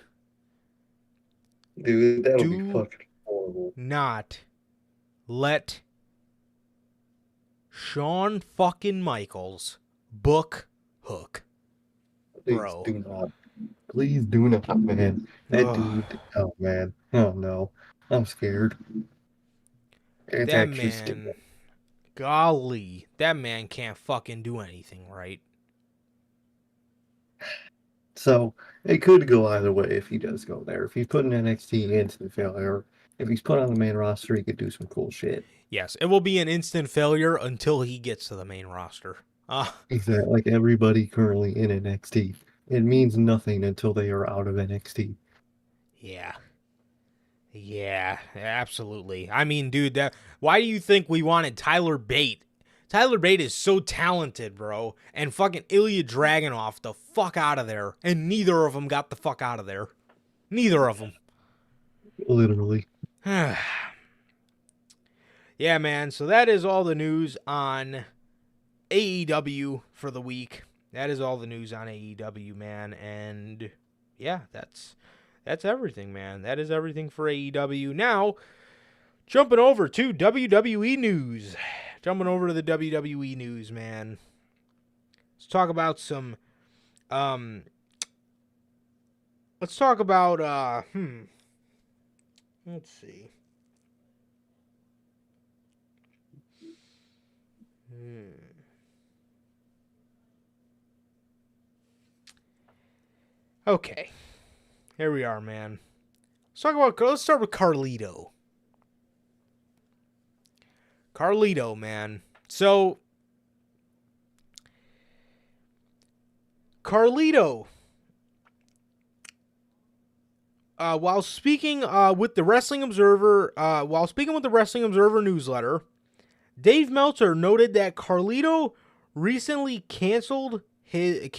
that would be fucking horrible. Not let Shawn fucking Michaels book Hook. Bro. Please do not, man. That dude, oh man. Oh no. I'm scared. It's that actually man, stupid. Golly, that man can't fucking do anything right. So, it could go either way if he does go there. If he's put in NXT, instant failure. If he's put on the main roster, he could do some cool shit. Yes, it will be an instant failure until he gets to the main roster. Exactly, like everybody currently in NXT. It means nothing until they are out of NXT. Yeah, absolutely. I mean, dude, why do you think we wanted Tyler Bate? Tyler Bate is so talented, bro. And fucking Ilya Dragunov the fuck out of there. And neither of them got the fuck out of there. Neither of them. Literally. Yeah, man. So that is all the news on AEW for the week. That is all the news on AEW, man. And yeah, that's everything, man. That is everything for AEW. Now, jumping over to WWE news. Jumping over to the WWE news, man. Let's talk about some. Let's talk about. Let's see. Okay, here we are, man. Let's start with Carlito. Carlito, man. So, Carlito, while speaking with the Wrestling Observer, newsletter, Dave Meltzer noted that Carlito recently canceled an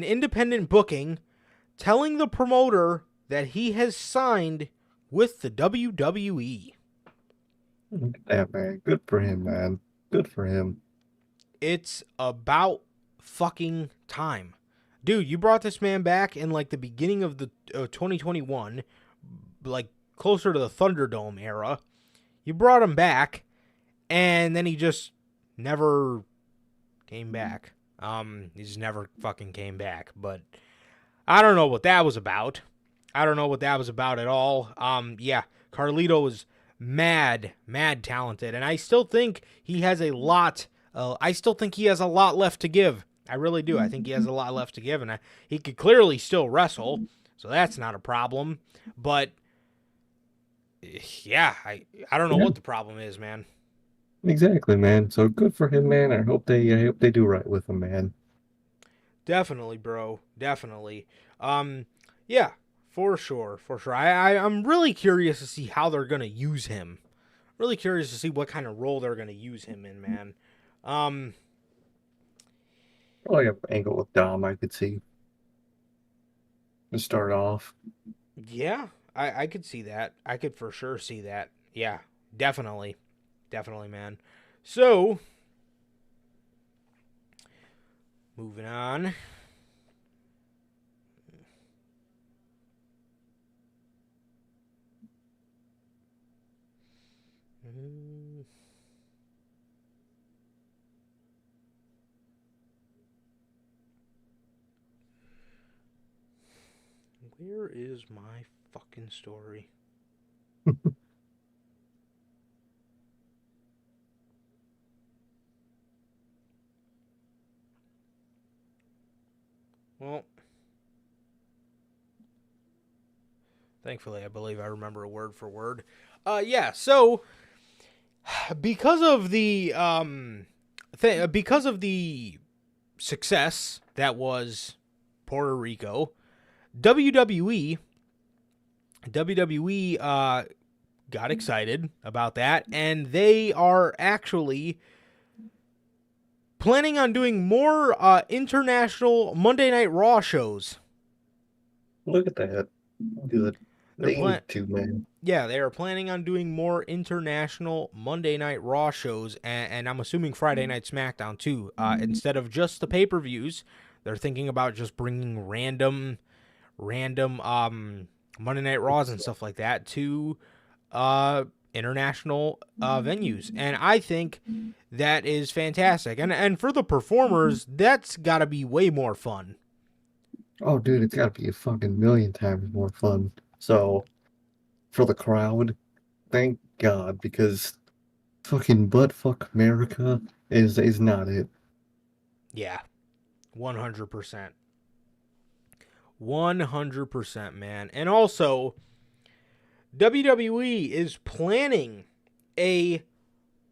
independent booking, telling the promoter that he has signed with the WWE. Yeah, man. Good for him, man. Good for him. It's about fucking time. Dude, you brought this man back in like the beginning of the 2021, like closer to the Thunderdome era. You brought him back, and then he just never came back. He just never fucking came back. But I don't know what that was about. I don't know what that was about at all. Yeah, Carlito was mad talented, and I still think he has a lot. I still think he has a lot left to give. I really do. I think he has a lot left to give, and he could clearly still wrestle, so that's not a problem. But yeah, I don't know what the problem is, man. Exactly, man. So good for him, man. I hope they do right with him, man. Definitely, bro. Definitely. Yeah, for sure. I'm really curious to see how they're gonna use him. Really curious to see what kind of role they're gonna use him in, man. Probably an angle with Dom I could see. To start off. Yeah, I could see that. I could for sure see that. Yeah, definitely. Definitely, man. So, moving on. Where is my fucking story? Well, thankfully, I believe I remember word for word. Yeah. So, because of the success that was Puerto Rico, WWE got excited about that, and they are actually planning on doing more international Monday Night Raw shows. Look at that. Good. They need to, man. Yeah, they are planning on doing more international Monday Night Raw shows, and I'm assuming Friday Night SmackDown too. Instead of just the pay-per-views, they're thinking about just bringing random Monday Night Raws and stuff like that to international venues, and I think that is fantastic. And for the performers, that's got to be way more fun. Oh, dude, it's got to be a fucking million times more fun. So, for the crowd, thank God, because fucking buttfuck America is not it. Yeah, 100%. 100%, man. And also, WWE is planning a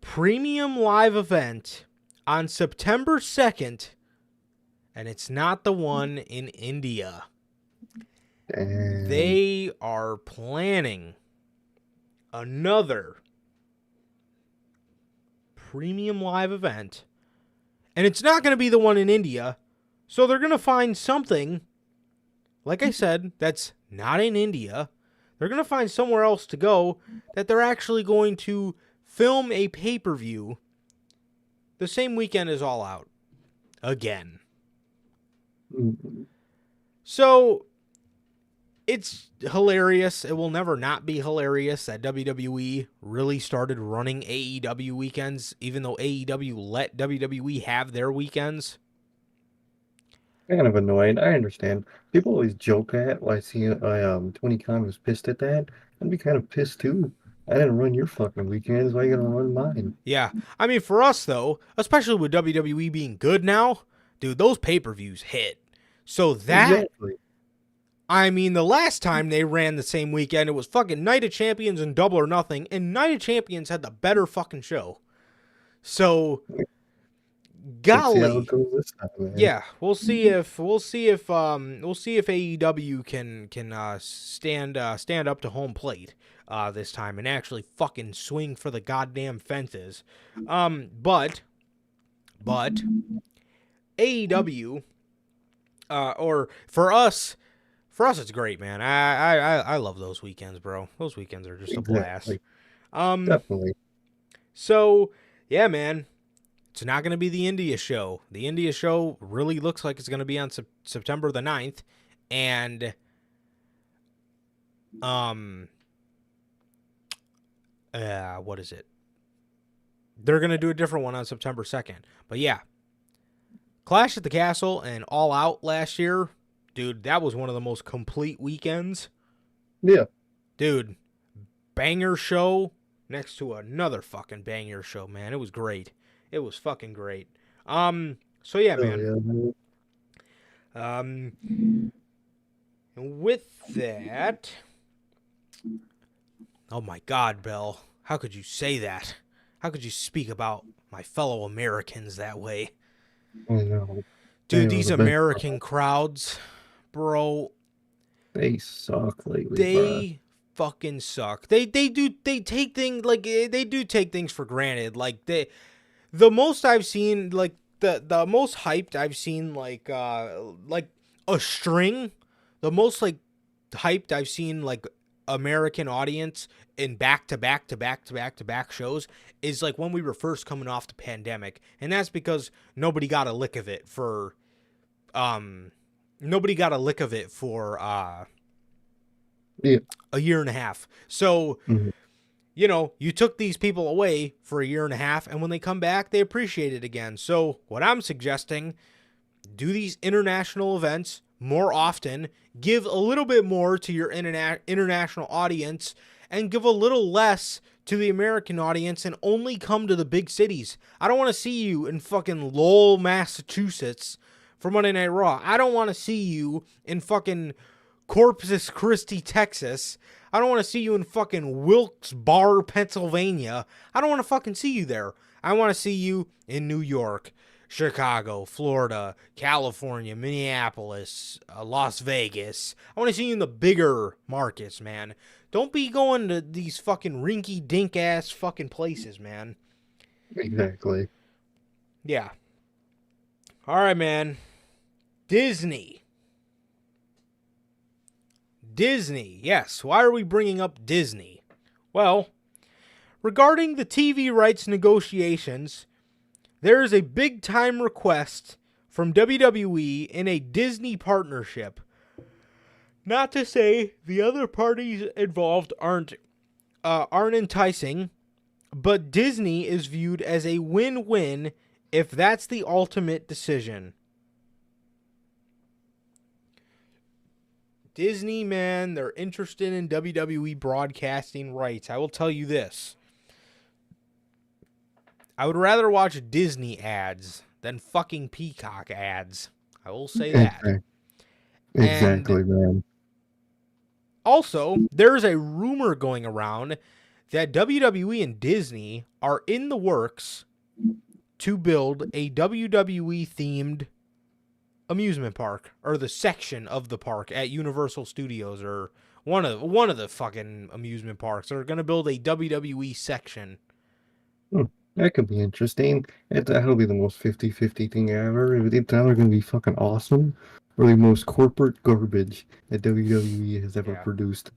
premium live event on September 2nd, and it's not the one in India. Damn. They are planning another premium live event, and it's not going to be the one in India, so they're going to find something, like I said, that's not in India. They're going to find somewhere else to go that they're actually going to film a pay-per-view the same weekend as All Out. Again. Mm-hmm. So, it's hilarious. It will never not be hilarious that WWE really started running AEW weekends, even though AEW let WWE have their weekends. Kind of annoying. I understand. People always joke at. I see. Tony Khan was pissed at that. I'd be kind of pissed too. I didn't run your fucking weekends. Why you gonna run mine? Yeah. I mean, for us, though, especially with WWE being good now, dude, those pay-per-views hit. So that, Exactly. I mean, the last time they ran the same weekend, it was fucking Night of Champions and Double or Nothing, and Night of Champions had the better fucking show. So, Let's see how golly. it goes this time, man. Yeah, we'll see if AEW can stand up to home plate this time and actually fucking swing for the goddamn fences. But AEW or for us it's great, man. I love those weekends, bro. Those weekends are just a blast. Definitely. So yeah, man. It's not going to be the India show. The India show really looks like it's going to be on September the 9th. And what is it? They're going to do a different one on September 2nd. But yeah. Clash at the Castle and All Out last year, dude, that was one of the most complete weekends. Yeah. Dude, banger show next to another fucking banger show, man. It was great. It was fucking great. So yeah, man. With that, oh my God, Bill, how could you say that? How could you speak about my fellow Americans that way? I know. Dude, these American crowds, bro, they suck lately. They fucking suck. They take things for granted. Like the most I've seen, like the most hyped I've seen, like a string. The most like hyped I've seen, like American audience in back to back shows is like when we were first coming off the pandemic, and that's because nobody got a lick of it for a year and a half. So. Mm-hmm. You know, you took these people away for a year and a half, and when they come back, they appreciate it again. So what I'm suggesting, do these international events more often, give a little bit more to your international audience, and give a little less to the American audience, and only come to the big cities. I don't want to see you in fucking Lowell, Massachusetts for Monday Night Raw. I don't want to see you in fucking Corpus Christi, Texas. I don't want to see you in fucking Wilkes-Barre, Pennsylvania. I don't want to fucking see you there. I want to see you in New York, Chicago, Florida, California, Minneapolis, Las Vegas. I want to see you in the bigger markets, man. Don't be going to these fucking rinky-dink-ass fucking places, man. Exactly. Yeah. All right, man. Disney, yes. Why are we bringing up Disney? Well, regarding the TV rights negotiations, there is a big-time request from WWE in a Disney partnership. Not to say the other parties involved aren't enticing, but Disney is viewed as a win-win if that's the ultimate decision. Disney, man, they're interested in WWE broadcasting rights. I will tell you this. I would rather watch Disney ads than fucking Peacock ads. I will say that. Exactly, man. Also, there's a rumor going around that WWE and Disney are in the works to build a WWE-themed amusement park, or the section of the park at Universal Studios, or one of the fucking amusement parks. They're going to build a WWE section. That could be interesting. That'll be the most 50-50 thing ever. It's either going to be fucking awesome or the most corporate garbage that WWE has ever produced.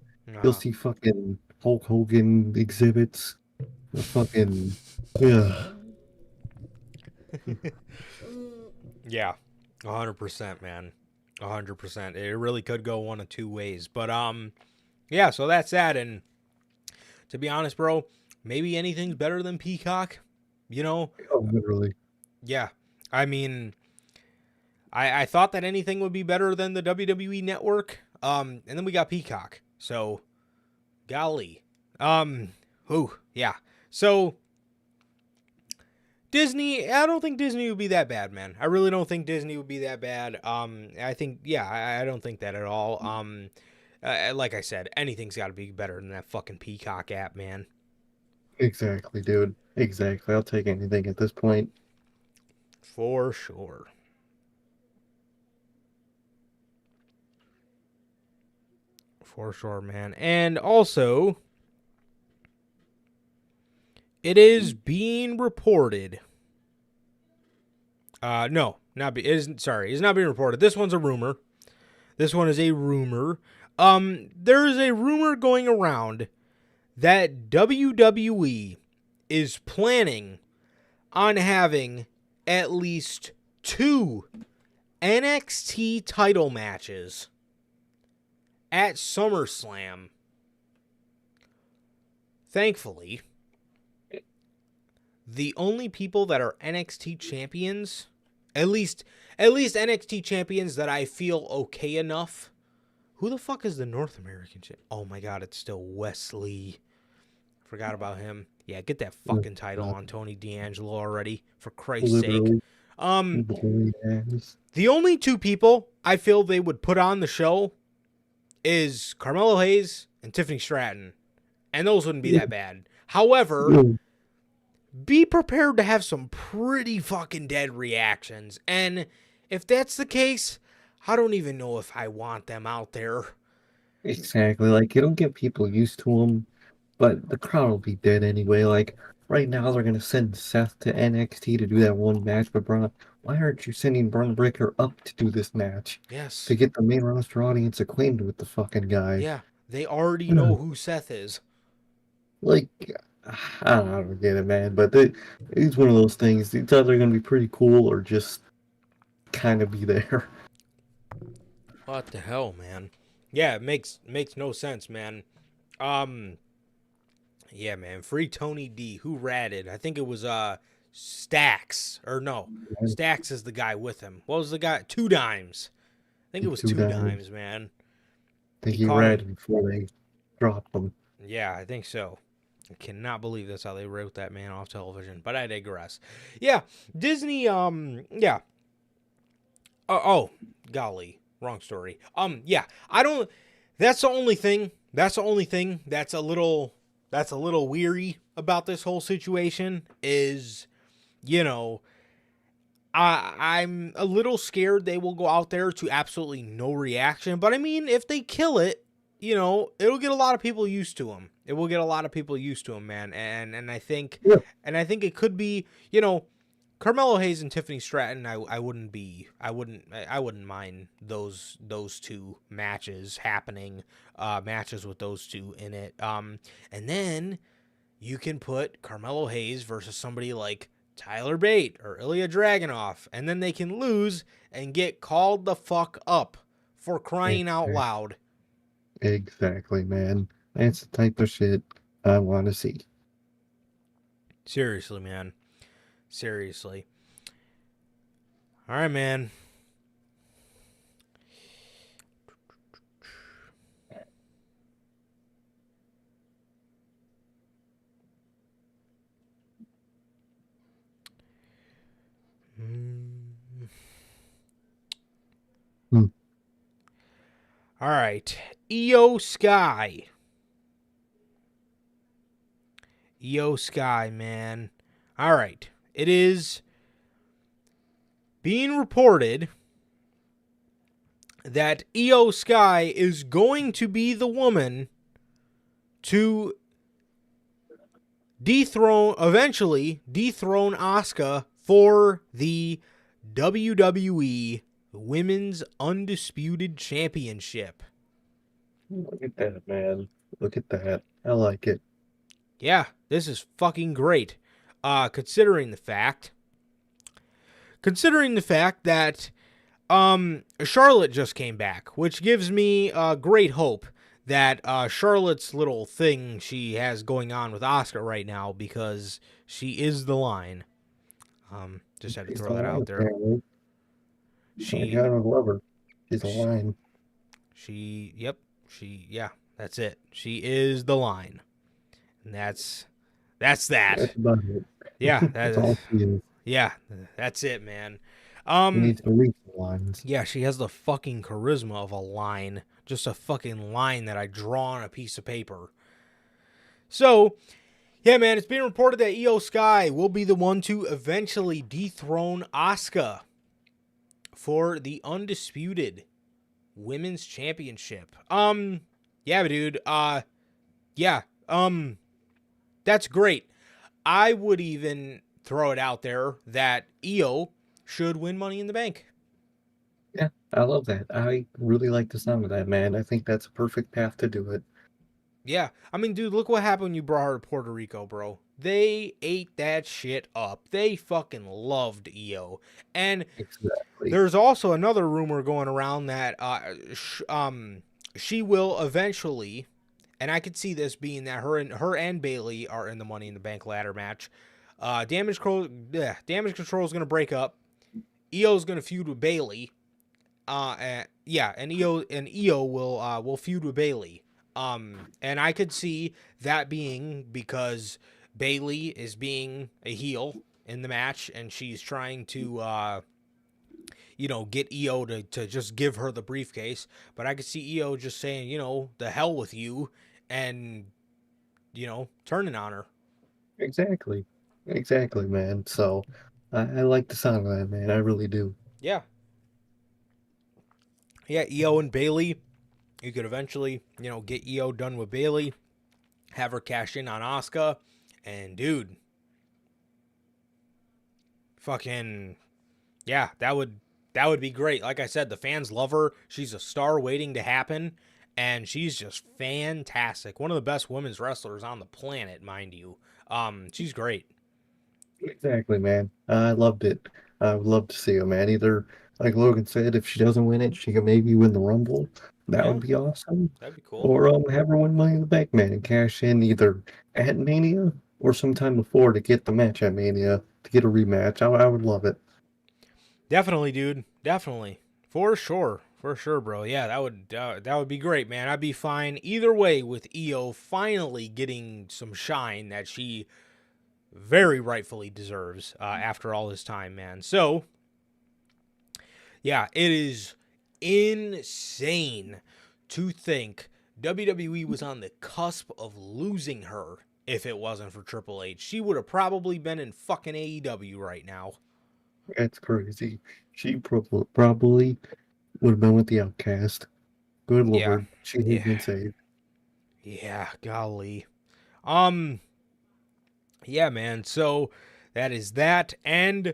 You'll see fucking Hulk Hogan exhibits. The fucking... Yeah, 100%, man. 100%. It really could go one of two ways. But yeah, so that's that. And to be honest, bro, maybe anything's better than Peacock. You know? Oh, literally. Yeah. I mean, I thought that anything would be better than the WWE network. And then we got Peacock. So, golly. Yeah. So, Disney, I don't think Disney would be that bad, man. I really don't think Disney would be that bad. I think, yeah, I don't think that at all. Like I said, anything's got to be better than that fucking Peacock app, man. Exactly, dude. Exactly. I'll take anything at this point. For sure. For sure, man. And also, it is being reported. No, it's not being reported. This one's a rumor. This one is a rumor. There is a rumor going around that WWE is planning on having at least 2 NXT title matches at SummerSlam. Thankfully, the only people that are NXT champions, at least NXT champions that I feel okay enough. Who the fuck is the North American champ? Oh my god, it's still Wesley. Forgot about him. Yeah, get that fucking title on Tony D'Angelo already, for Christ's sake. The only 2 people I feel they would put on the show is Carmelo Hayes and Tiffany Stratton. And those wouldn't be that bad. However, be prepared to have some pretty fucking dead reactions. And if that's the case, I don't even know if I want them out there. Exactly. Like, it'll get people used to them, but the crowd will be dead anyway. Like, right now, they're going to send Seth to NXT to do that one match with Braun. Why aren't you sending Braun Breaker up to do this match? Yes. To get the main roster audience acquainted with the fucking guy. Yeah, they already know who Seth is. Like, I don't get it, man. But it's one of those things. It's either going to be pretty cool or just kind of be there. What the hell, man? Yeah, it makes no sense, man. Yeah, man. Free Tony D. Who ratted? I think it was Stacks. Or no, Stacks is the guy with him. What was the guy? 2 Dimes. I think it was 2 Dimes, man. I think he ratted before they dropped him. Yeah, I think so. I cannot believe that's how they wrote that man off television. But I digress. Yeah, Disney. Yeah. Oh, golly. Wrong story. Yeah, I don't. That's the only thing. That's a little weary about this whole situation is, you know, I'm a little scared they will go out there to absolutely no reaction. But I mean, if they kill it, you know, it'll get a lot of people used to them. It will get a lot of people used to him, man. And I think, it could be, you know, Carmelo Hayes and Tiffany Stratton, I wouldn't mind those 2 matches happening, matches with those 2 in it. And then you can put Carmelo Hayes versus somebody like Tyler Bate or Ilya Dragunov, and then they can lose and get called the fuck up for crying out loud. Exactly, man. That's the type of shit I want to see. Seriously, man. Seriously. All right, man. All right. Io Sky. Io Sky, man. All right. It is being reported that Io Sky is going to be the woman to eventually dethrone Asuka for the WWE Women's Undisputed Championship. Look at that, man. Look at that. I like it. Yeah, this is fucking great. Considering the fact that Charlotte just came back, which gives me great hope that Charlotte's little thing she has going on with Asuka right now, because she is the line. Just had to throw that out there. Apparently. I gotta love her. She's a line. Yeah, that's it. She is the line. And that's that. That's about it. Yeah, That's all she is. Yeah, that's it, man. She needs to reach the lines. Yeah, she has the fucking charisma of a line. Just a fucking line that I draw on a piece of paper. So, yeah, man, it's being reported that Io Sky will be the one to eventually dethrone Asuka for the undisputed women's championship. Yeah, dude. That's great. I would even throw it out there that Io should win Money in the Bank. Yeah, I love that. I really like the sound of that, man. I think that's a perfect path to do it. Yeah. I mean, dude, look what happened when you brought her to Puerto Rico, bro. They ate that shit up. They fucking loved Io. And exactly. There's also another rumor going around that she will eventually, and I could see this being that her and Bayley are in the Money in the Bank ladder match. Damage Control is going to break up. Io's going to feud with Bayley. And Io will feud with Bayley. And I could see that being because Bayley is being a heel in the match, and she's trying to get Io to just give her the briefcase. But I could see Io just saying, the hell with you, and turning on her. Exactly, man. So I like the sound of that, man. I really do. Yeah, Io and Bayley. You could eventually, get Io done with Bayley, have her cash in on Asuka, and dude, fucking, yeah, that would be great. Like I said, the fans love her. She's a star waiting to happen, and she's just fantastic. One of the best women's wrestlers on the planet, mind you. She's great. Exactly, man. I loved it. I would love to see her, man. Either, like Logan said, if she doesn't win it, she can maybe win the Rumble. That would be awesome. That'd be cool. Or have her win Money in the Bank, man, and cash in either at Mania or sometime before to get the match at Mania, to get a rematch. I would love it. Definitely, dude. Definitely. For sure, bro. Yeah, that would be great, man. I'd be fine either way with Io finally getting some shine that she very rightfully deserves after all this time, man. So, yeah, it is insane to think WWE was on the cusp of losing her. If it wasn't for Triple H, she would have probably been in fucking AEW right now. That's crazy. She probably would have been with the Outcast. Good Lord, she has been saved. Yeah, golly. Yeah, man. So that is that, and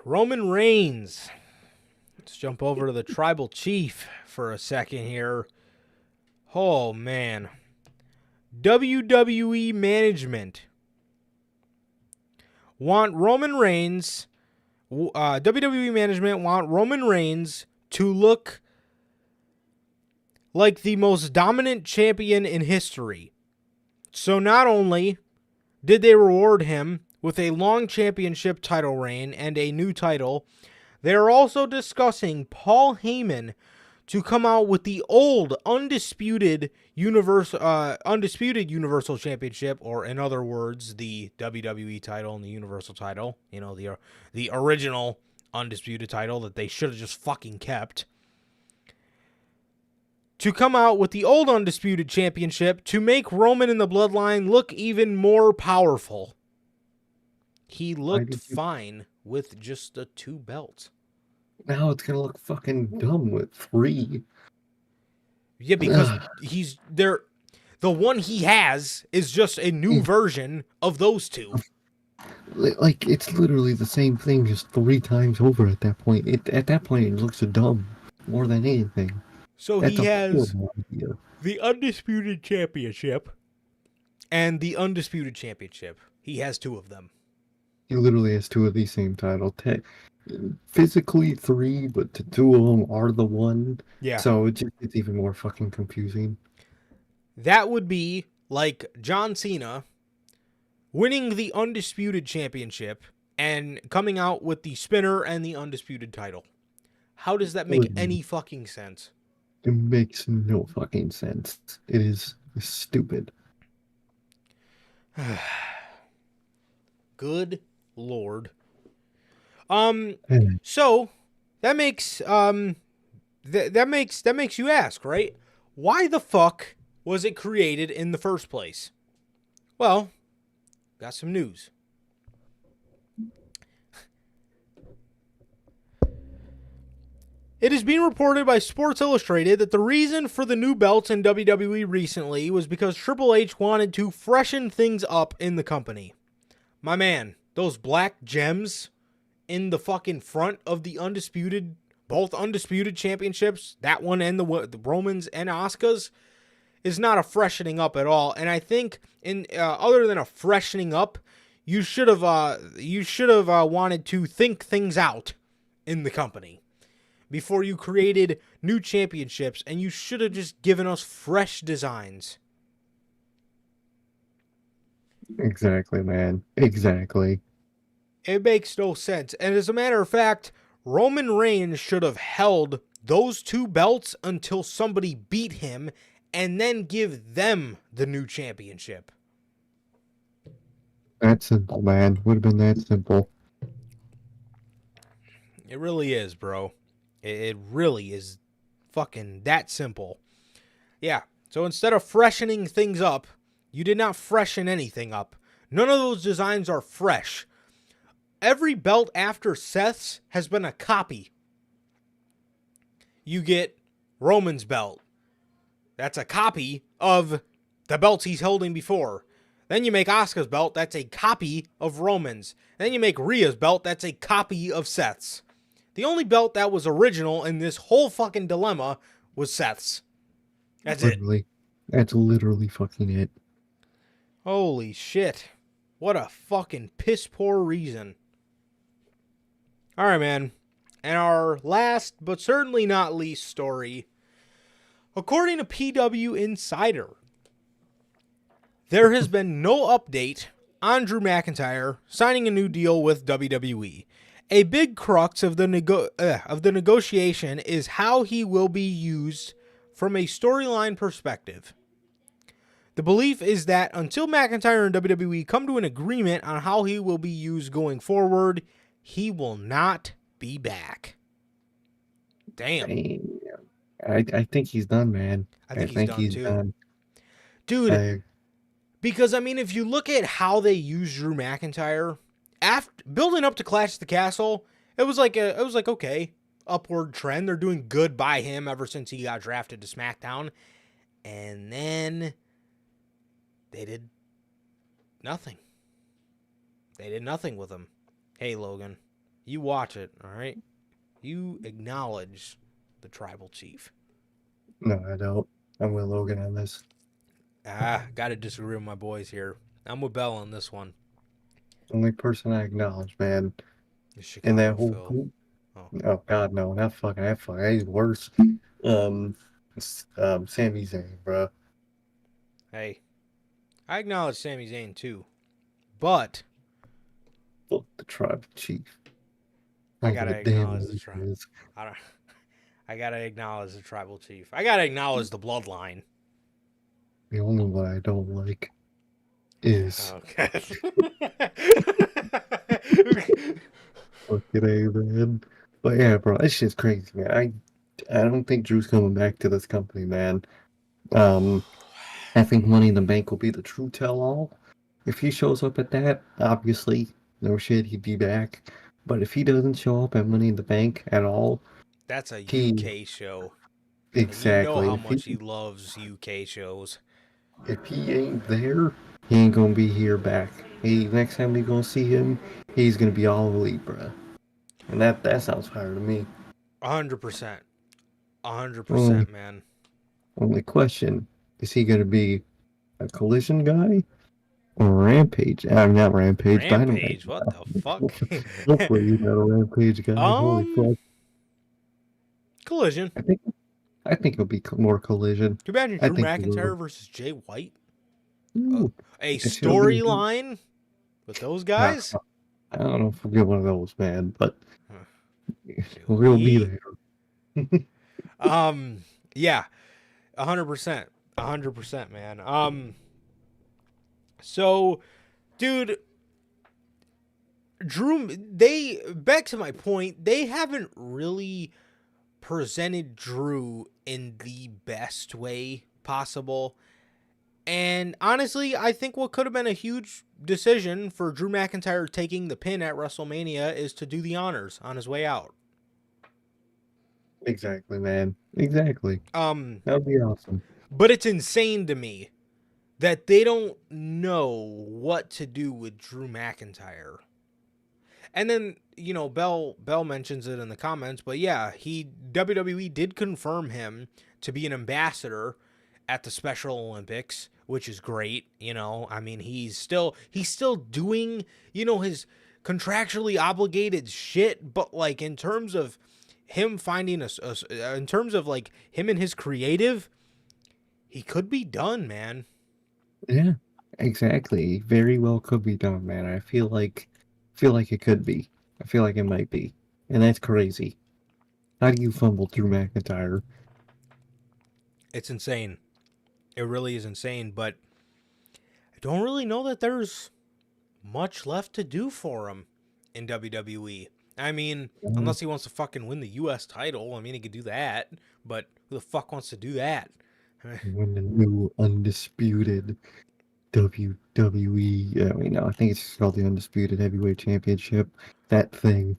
Roman Reigns. Let's jump over to the Tribal Chief for a second here. Oh man, WWE management want Roman Reigns. WWE management want Roman Reigns to look like the most dominant champion in history. So not only did they reward him with a long championship title reign and a new title, they are also discussing Paul Heyman to come out with the old undisputed Universal Championship, or in other words, the WWE title and the Universal title. The original undisputed title that they should have just fucking kept. To come out with the old undisputed championship to make Roman and the Bloodline look even more powerful. He looked fine with just the 2 belts. Now it's gonna look fucking dumb with 3. Yeah, because he's there. The one he has is just a new version of those 2. Like, it's literally the same thing, just 3 times over at that point. At that point, it looks dumb more than anything. So he has the Undisputed Championship and the Undisputed Championship. He has 2 of them. He literally has two of the same title. Physically three, but the two of them are the one. Yeah. So it's even more fucking confusing. That would be like John Cena winning the Undisputed Championship and coming out with the spinner and the Undisputed title. How does that make any fucking sense? It makes no fucking sense. It is stupid. Good Lord. And So that makes that makes you ask, right? Why the fuck was it created in the first place? Well, got some news. It is being reported by Sports Illustrated that the reason for the new belts in WWE recently was because Triple H wanted to freshen things up in the company. My man, those black gems in the fucking front of the undisputed, both undisputed championships, that one and the Romans and Asuka's, is not a freshening up at all. And I think, in other than a freshening up, you should have wanted to think things out in the company before you created new championships, and you should have just given us fresh designs. exactly, man. Exactly. It makes no sense. And as a matter of fact, Roman Reigns should have held those two belts until somebody beat him and then give them the new championship. That simple, man. Would have been that simple. It really is, bro. It really is fucking that simple. Yeah, so instead of freshening things up, you did not freshen anything up. None of those designs are fresh. Every belt after Seth's has been a copy. You get Roman's belt. That's a copy of the belts he's holding before. Then you make Asuka's belt. That's a copy of Roman's. Then you make Rhea's belt. That's a copy of Seth's. The only belt that was original in this whole fucking dilemma was Seth's. That's literally. That's literally fucking it. Holy shit. What a fucking piss poor reason. Alright, man. And our last, but certainly not least story. According to PW Insider, there has been no update on Drew McIntyre signing a new deal with WWE. A big crux of the negotiation is how he will be used from a storyline perspective. The belief is that until McIntyre and WWE come to an agreement on how he will be used going forward, he will not be back. Damn. I think he's done, man. I think he's done too. Done. Dude, because, I mean, if you look at how they use Drew McIntyre, after building up to Clash at the Castle, it was like okay, upward trend. They're doing good by him ever since he got drafted to SmackDown. And then they did nothing. They did nothing with him. Hey, Logan, you watch it, all right? You acknowledge the tribal chief. No, I don't. I'm with Logan on this. Gotta disagree with my boys here. I'm with Bell on this one. Only person I acknowledge, man. In that whole group. Oh God, no, not fucking that fucking. He's worse. Sami Zayn, bro. Hey, I acknowledge Sami Zayn too, but Fuck the tribal chief. I gotta acknowledge the tribal. I gotta acknowledge the tribal chief. I gotta acknowledge the bloodline. The only one I don't like is okay. Fucking A, man. But yeah, bro, this shit's crazy, man. I don't think Drew's coming back to this company, man. I think Money in the Bank will be the true tell-all. If he shows up at that, obviously, no shit, he'd be back. But if he doesn't show up at Money in the Bank at all, that's a UK show. Exactly. You know how much he loves UK shows. If he ain't there, he ain't gonna be here back. Next time we gonna see him, he's gonna be all elite, bruh. And that sounds fire to me. 100%. 100%, man. Only question, is he gonna be a Collision guy? Rampage. Not Rampage. Dynamite. Rampage, what the fuck? Hopefully you're not a Rampage guy. Holy fuck. Collision. I think it'll be more Collision. Too bad I Drew think McIntyre versus Jay White. Ooh, A it's gonna be- storyline with those uh, guys? I don't know if we'll get one of those, man, but Huh. we'll be there. Yeah, 100%, 100%, man. So, dude, back to my point, they haven't really presented Drew in the best way possible. And honestly, I think what could have been a huge decision for Drew McIntyre taking the pin at WrestleMania is to do the honors on his way out. Exactly, man. Exactly. That would be awesome. But it's insane to me that they don't know what to do with Drew McIntyre. And then, Bell mentions it in the comments, but yeah, WWE did confirm him to be an ambassador at the Special Olympics, which is great. I mean, he's still doing, his contractually obligated shit, but like in terms of him finding in terms of like him and his creative, he could be done, man. Yeah, exactly. Very well could be done, man. I feel like it could be. I feel like it might be. And that's crazy. How do you fumble through McIntyre? It's insane. It really is insane, but I don't really know that there's much left to do for him in WWE. I mean, unless he wants to fucking win the U.S. title. I mean, he could do that, but who the fuck wants to do that? Win the new undisputed WWE. I think it's called the Undisputed Heavyweight Championship. That thing.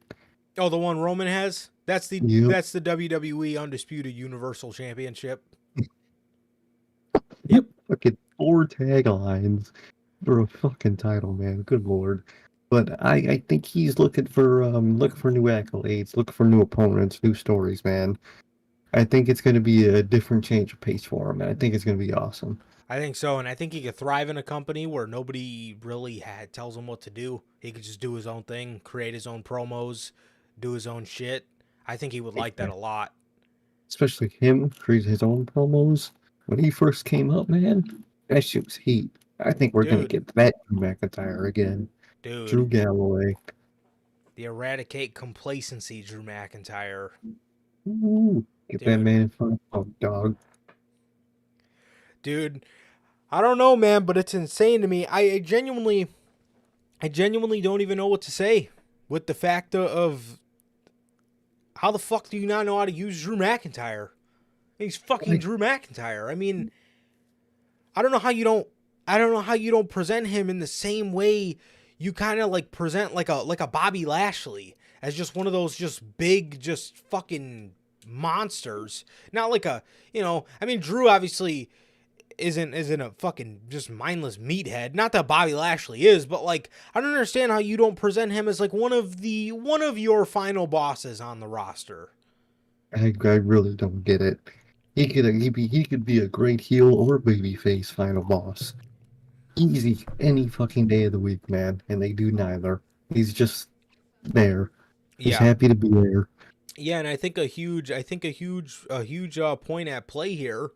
Oh, the one Roman has? That's the WWE Undisputed Universal Championship. Yep. Fucking 4 taglines for a fucking title, man. Good lord. But I think he's looking for new accolades, looking for new opponents, new stories, man. I think it's going to be a different change of pace for him, and I think it's going to be awesome. I think so, and I think he could thrive in a company where nobody really tells him what to do. He could just do his own thing, create his own promos, do his own shit. I think he would like that a lot. Especially him create his own promos. When he first came up, man, that shit was heat. I think we're going to get that Drew McIntyre again. Dude. Drew Galloway. The eradicate complacency Drew McIntyre. Ooh, get that man in front of dog. Dude, I don't know, man, but it's insane to me. I genuinely don't even know what to say with the fact of how the fuck do you not know how to use Drew McIntyre? He's fucking Drew McIntyre. I mean, I don't know how you don't present him in the same way you kind of like present like a Bobby Lashley as just one of those just big, just fucking monsters. Not like I mean, Drew obviously isn't a fucking just mindless meathead. Not that Bobby Lashley is, but like I don't understand how you don't present him as like one of your final bosses on the roster. I really don't get it. He could be a great heel or babyface final boss. Easy any fucking day of the week, man. And they do neither. He's just there. He's happy to be there. Yeah, and I think a huge point at play here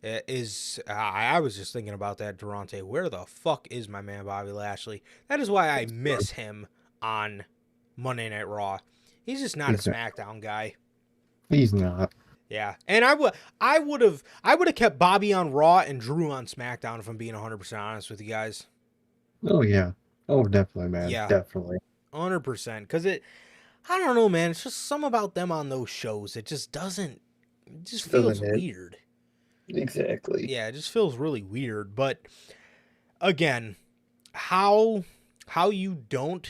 is I was just thinking about that, Durante. Where the fuck is my man Bobby Lashley? That is why I miss him on Monday Night Raw. He's just not a SmackDown guy. He's not. Yeah, and I would have kept Bobby on Raw and Drew on SmackDown if I'm being 100% honest with you guys. Oh yeah. Oh definitely, man. Yeah, definitely. 100%. Because I don't know, man. It's just something about them on those shows. It just feels weird. Exactly. Yeah, it just feels really weird. But again, how you don't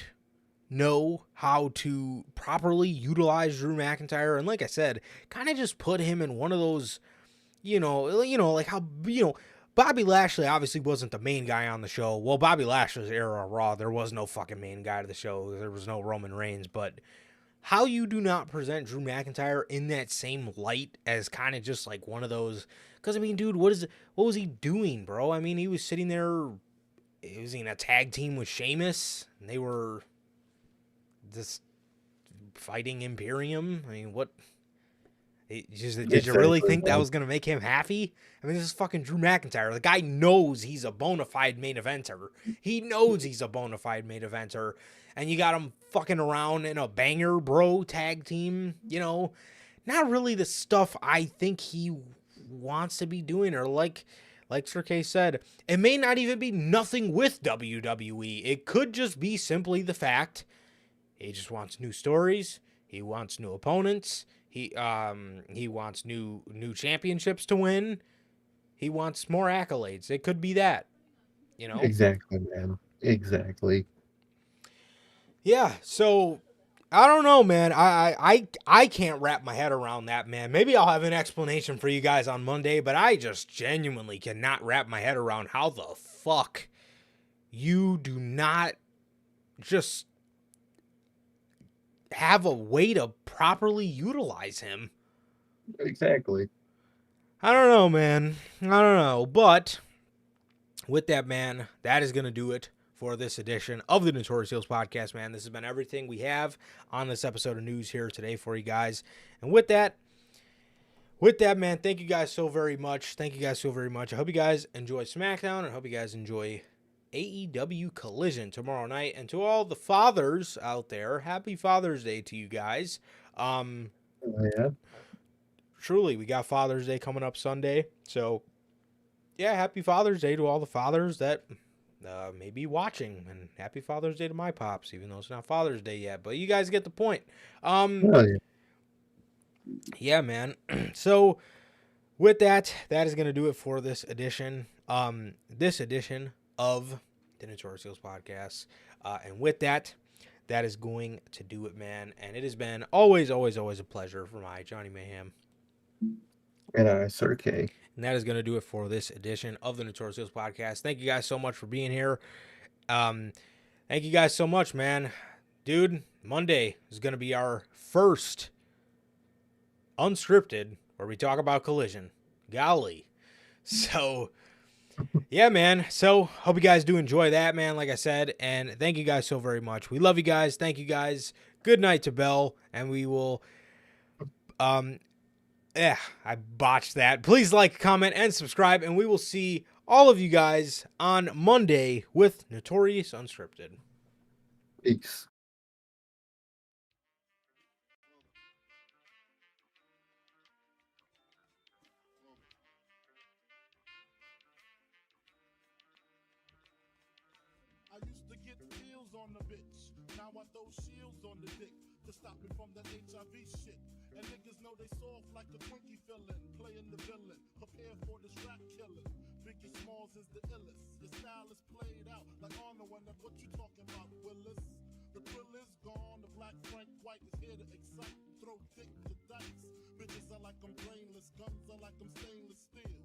know how to properly utilize Drew McIntyre, and like I said, kind of just put him in one of those, like how Bobby Lashley obviously wasn't the main guy on the show. Well, Bobby Lashley's era of Raw, there was no fucking main guy to the show. There was no Roman Reigns, but how you do not present Drew McIntyre in that same light as kind of just like one of those, because I mean, dude, what was he doing, bro? I mean, he was sitting there He was in a tag team with Sheamus, and they were just fighting Imperium. I mean, what? Did you really think that was going to make him happy? I mean, this is fucking Drew McIntyre. The guy knows he's a bona fide main eventer. He knows he's a bona fide main eventer. And you got him fucking around in a banger bro tag team. You know, not really the stuff I think he wants to be doing. Or like Sir K said, it may not even be nothing with WWE. It could just be simply the fact he just wants new stories. He wants new opponents. He wants new championships to win. He wants more accolades. It could be that, you know? Exactly, man. Exactly. Yeah, so I don't know, man. I can't wrap my head around that, man. Maybe I'll have an explanation for you guys on Monday, but I just genuinely cannot wrap my head around how the fuck you do not just have a way to properly utilize him. Exactly. I don't know, man. I don't know. But with that, man, that is going to do it for this edition of the Notorious Heels podcast, man. This has been everything we have on this episode of news here today for you guys. And with that, man, thank you guys so very much. Thank you guys so very much. I hope you guys enjoy SmackDown. I hope you guys enjoy AEW Collision tomorrow night. And to all the fathers out there, happy Father's Day to you guys. Yeah. Truly, we got Father's Day coming up Sunday. So, yeah, happy Father's Day to all the fathers that may be watching. And happy Father's Day to my pops, even though it's not Father's Day yet. But you guys get the point. Yeah, man. So, with that is going to do it for this edition. This edition of the Notorious Heels podcast. And with that is going to do it, man. And it has been always a pleasure for my Johnny Mayhem. And I, Sir K. And that is going to do it for this edition of the Notorious Heels podcast. Thank you guys so much for being here. Thank you guys so much, man. Dude, Monday is going to be our first unscripted where we talk about Collision. Golly. So, yeah, man. So, hope you guys do enjoy that, man, like I said. And thank you guys so very much. We love you guys. Thank you guys. Good night to Bell. And we will... I botched that. Please like, comment, and subscribe. And we will see all of you guys on Monday with Notorious Unscripted. Peace. I used to get deals on the bitch. Now I throw shields on the dick to stop me from that HIV shit. And niggas know they soft like a Twinkie fillin', playing the villain, prepare for this rap killing. Biggie Smalls is the illest. Your style is played out like Arnold, and that's what you talking about, Willis. The thrill is gone, the black Frank White is here to excite, throw dick to dice. Bitches are like I'm brainless, guns are like I'm stainless steel.